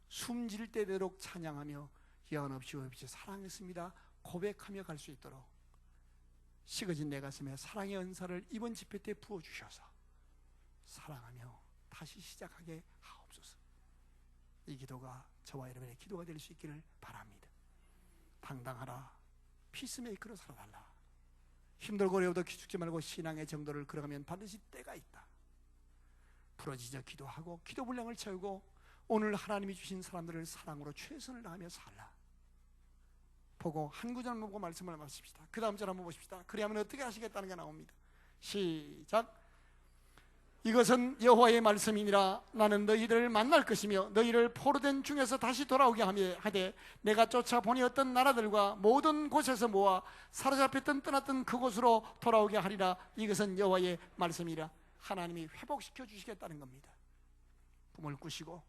숨질 때 되도록 찬양하며 여한 없이 없이 사랑했습니다 고백하며 갈 수 있도록 식어진 내 가슴에 사랑의 은사를 이번 집회 때 부어주셔서 사랑하며 다시 시작하게 하옵소서. 이 기도가 저와 여러분의 기도가 될 수 있기를 바랍니다. 당당하라. 피스메이커로 살아달라. 힘들고 어려워도 기죽지 말고 신앙의 정도를 걸어가면 반드시 때가 있다. 부러지자 기도하고 기도 분량을 채우고 오늘 하나님이 주신 사람들을 사랑으로 최선을 다하며 살라. 보고 한 구절만 보고 말씀을 마칩시다. 그 다음 절 한번 보십시다. 그리하면 어떻게 하시겠다는 게 나옵니다. 시작. 이것은 여호와의 말씀이니라. 나는 너희들을 만날 것이며 너희를 포로된 중에서 다시 돌아오게 하되 내가 쫓아보니 어떤 나라들과 모든 곳에서 모아 사로잡혔던 떠났던 그곳으로 돌아오게 하리라. 이것은 여호와의 말씀이라. 하나님이 회복시켜 주시겠다는 겁니다. 꿈을 꾸시고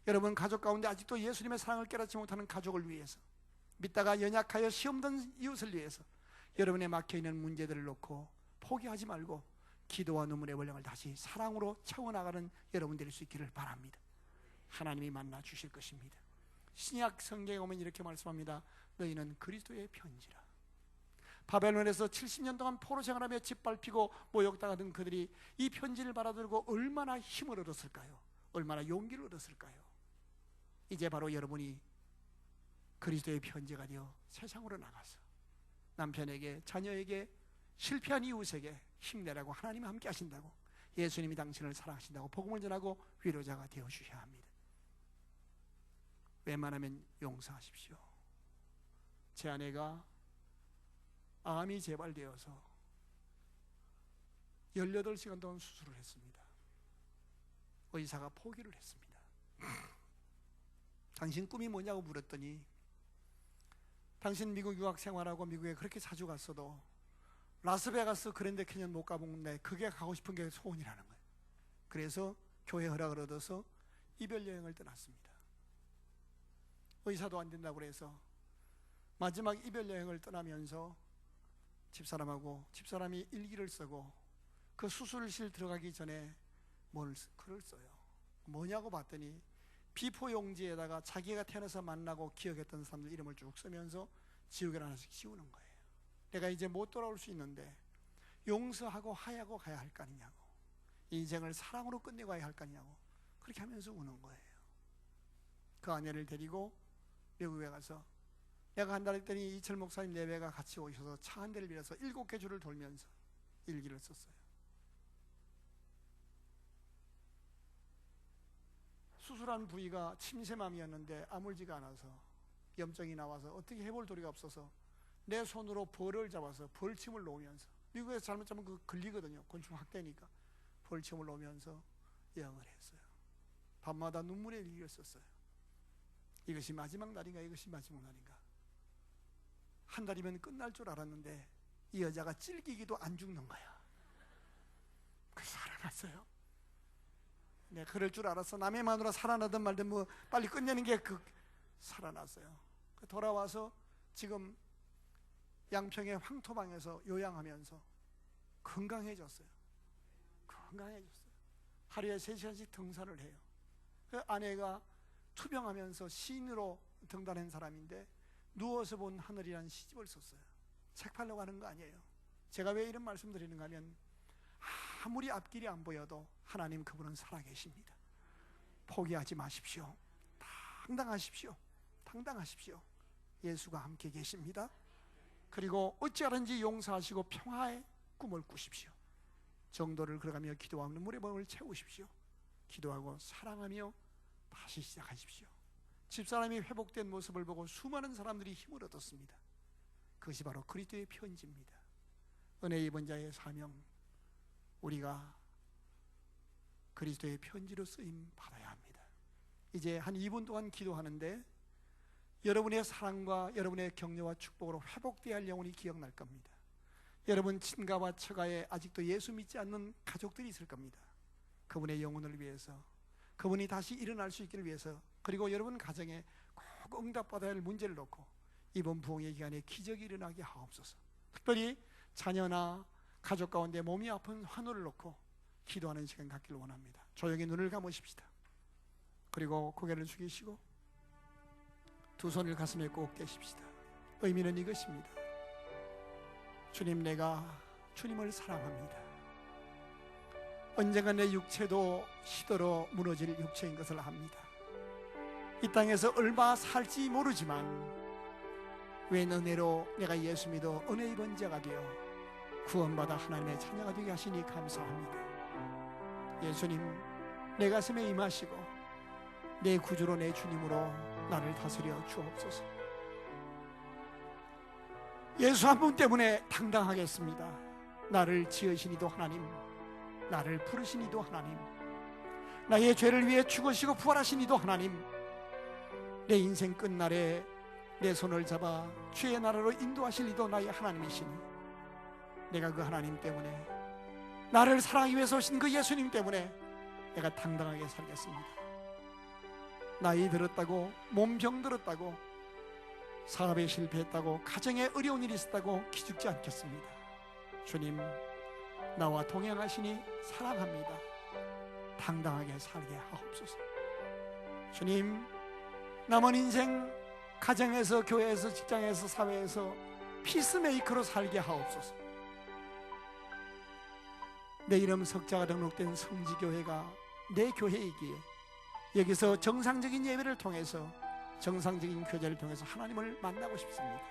여러분 가족 가운데 아직도 예수님의 사랑을 깨닫지 못하는 가족을 위해서, 믿다가 연약하여 시험던 이웃을 위해서 여러분의 막혀있는 문제들을 놓고 포기하지 말고 기도와 눈물의 원령을 다시 사랑으로 채워나가는 여러분 될 수 있기를 바랍니다. 하나님이 만나 주실 것입니다. 신약 성경에 보면 이렇게 말씀합니다. 너희는 그리스도의 편지라. 바벨론에서 70년 동안 포로 생활하며 짓밟히고 모욕당하던 그들이 이 편지를 받아들고 얼마나 힘을 얻었을까요? 얼마나 용기를 얻었을까요? 이제 바로 여러분이 그리스도의 편지가 되어 세상으로 나가서 남편에게, 자녀에게, 실패한 이웃에게 힘내라고, 하나님이 함께 하신다고, 예수님이 당신을 사랑하신다고 복음을 전하고 위로자가 되어 주셔야 합니다. 웬만하면 용서하십시오. 제 아내가 암이 재발되어서 18시간 동안 수술을 했습니다. 의사가 포기를 했습니다. 당신 꿈이 뭐냐고 물었더니, 당신 미국 유학 생활하고 미국에 그렇게 자주 갔어도 라스베가스 그랜드 캐년 못 가본데 그게 가고 싶은 게 소원이라는 거예요. 그래서 교회 허락을 얻어서 이별 여행을 떠났습니다. 의사도 안 된다고 그래서 마지막 이별 여행을 떠나면서 집사람이 일기를 쓰고 그 수술실 들어가기 전에 글을 써요. 뭐냐고 봤더니 비포 용지에다가 자기가 태어나서 만나고 기억했던 사람들 이름을 쭉 쓰면서 지우개를 하나씩 지우는 거예요. 내가 이제 못 돌아올 수 있는데 용서하고 하야고 가야 할 거 아니냐고, 인생을 사랑으로 끝내고 가야 할 거 아니냐고, 그렇게 하면서 우는 거예요. 그 아내를 데리고 미국에 가서 내가 간다 했더니 이철 목사님 4배가 같이 오셔서 차 한 대를 빌려서 7개 주를 돌면서 일기를 썼어요. 수술한 부위가 침샘암이었는데 아물지가 않아서 염증이 나와서 어떻게 해볼 도리가 없어서 내 손으로 벌을 잡아서 벌침을 놓으면서, 미국에서 잘못 잡으면 그거 걸리거든요. 곤충 학대니까. 벌침을 놓으면서 예언을 했어요. 밤마다 눈물의 일기를 썼어요. 이것이 마지막 날인가, 이것이 마지막 날인가. 한 달이면 끝날 줄 알았는데 이 여자가 찔기기도 안 죽는 거야. 그래서 살아났어요. 네, 그럴 줄 알았어. 남의 마누라 살아나든 말든 뭐 빨리 끝내는 게 살아났어요. 돌아와서 지금 양평의 황토방에서 요양하면서 건강해졌어요. 하루에 3시간씩 등산을 해요. 그 아내가 투병하면서 시인으로 등단한 사람인데 누워서 본 하늘이라는 시집을 썼어요. 책 팔려고 하는 거 아니에요. 제가 왜 이런 말씀 드리는가 하면, 아무리 앞길이 안 보여도 하나님 그분은 살아계십니다. 포기하지 마십시오. 당당하십시오. 예수가 함께 계십니다. 그리고 어찌하든지 용서하시고 평화의 꿈을 꾸십시오. 정도를 걸어가며 기도하며 눈물의 몸을 채우십시오. 기도하고 사랑하며 다시 시작하십시오. 집사람이 회복된 모습을 보고 수많은 사람들이 힘을 얻었습니다. 그것이 바로 그리스도의 편지입니다. 은혜 입은 자의 사명, 우리가 그리스도의 편지로 쓰임 받아야 합니다. 이제 한 2분 동안 기도하는데 여러분의 사랑과 여러분의 격려와 축복으로 회복되어야 할 영혼이 기억날 겁니다. 여러분 친가와 처가에 아직도 예수 믿지 않는 가족들이 있을 겁니다. 그분의 영혼을 위해서, 그분이 다시 일어날 수 있기를 위해서, 그리고 여러분 가정에 꼭 응답받아야 할 문제를 놓고 이번 부흥의 기간에 기적이 일어나게 하옵소서. 특별히 자녀나 가족 가운데 몸이 아픈 환우를 놓고 기도하는 시간 갖기를 원합니다. 조용히 눈을 감으십시다. 그리고 고개를 숙이시고 두 손을 가슴에 꼭 대십시다. 의미는 이것입니다. 주님, 내가 주님을 사랑합니다. 언젠가 내 육체도 시들어 무너질 육체인 것을 압니다. 이 땅에서 얼마 살지 모르지만 웬 은혜로 내가 예수 믿어 은혜 입은 자가 되어 구원받아 하나님의 자녀가 되게 하시니 감사합니다. 예수님, 내 가슴에 임하시고 내 구주로 내 주님으로 나를 다스려 주옵소서. 예수 한 분 때문에 당당하겠습니다. 나를 지으신 이도 하나님, 나를 부르신 이도 하나님, 나의 죄를 위해 죽으시고 부활하신 이도 하나님, 내 인생 끝날에 내 손을 잡아 주의 나라로 인도하실 이도 나의 하나님이시니 내가 그 하나님 때문에, 나를 사랑하기 위해서 오신 그 예수님 때문에 내가 당당하게 살겠습니다. 나이 들었다고, 몸병 들었다고, 사업에 실패했다고, 가정에 어려운 일이 있었다고 기죽지 않겠습니다. 주님, 나와 동행하시니 사랑합니다. 당당하게 살게 하옵소서. 주님, 남은 인생 가정에서, 교회에서, 직장에서, 사회에서 피스메이커로 살게 하옵소서. 내 이름 석자가 등록된 성지교회가 내 교회이기에 여기서 정상적인 예배를 통해서, 정상적인 교제를 통해서 하나님을 만나고 싶습니다.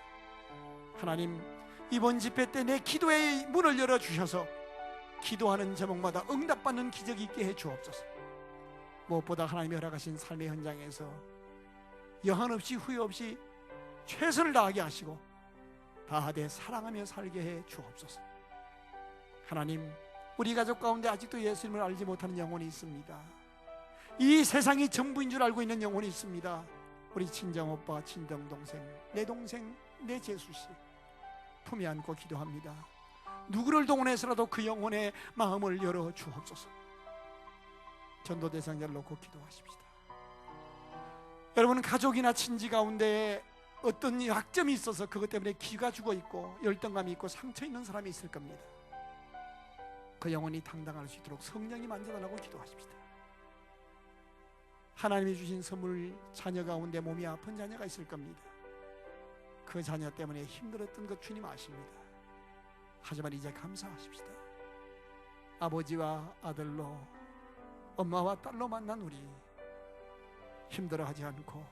하나님, 이번 집회 때 내 기도의 문을 열어주셔서 기도하는 제목마다 응답받는 기적이 있게 해 주옵소서. 무엇보다 하나님이 허락하신 삶의 현장에서 여한 없이 후회 없이 최선을 다하게 하시고 다하되 사랑하며 살게 해 주옵소서. 하나님, 우리 가족 가운데 아직도 예수님을 알지 못하는 영혼이 있습니다. 이 세상이 전부인 줄 알고 있는 영혼이 있습니다. 우리 친정오빠, 친정동생, 내 동생, 내 재수씨 품에 안고 기도합니다. 누구를 동원해서라도 그 영혼의 마음을 열어 주옵소서. 전도 대상자를 놓고 기도하십시다. 여러분, 가족이나 친지 가운데 어떤 약점이 있어서 그것 때문에 기가 죽어 있고 열등감이 있고 상처 있는 사람이 있을 겁니다. 그 영혼이 당당할 수 있도록 성령이 만져달라고 기도하십시다. 하나님이 주신 선물, 자녀 가운데 몸이 아픈 자녀가 있을 겁니다. 그 자녀 때문에 힘들었던 것 주님 아십니다. 하지만 이제 감사하십시다. 아버지와 아들로, 엄마와 딸로 만난 우리 힘들어하지 않고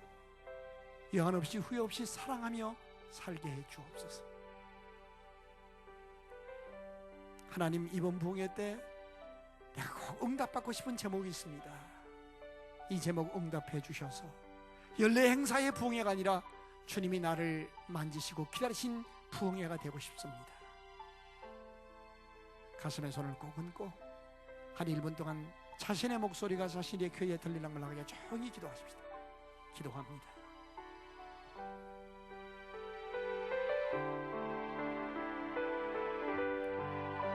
여한 없이 후회 없이 사랑하며 살게 해 주옵소서. 하나님, 이번 부흥회 때 내가 꼭 응답받고 싶은 제목이 있습니다. 이 제목 응답해 주셔서 연례 행사의 부흥회가 아니라 주님이 나를 만지시고 기다리신 부흥회가 되고 싶습니다. 가슴에 손을 꼭 얹고 한 1분 동안 자신의 목소리가 자신의 귀에 들리는 걸 하게 조용히 기도하십시다. 기도합니다.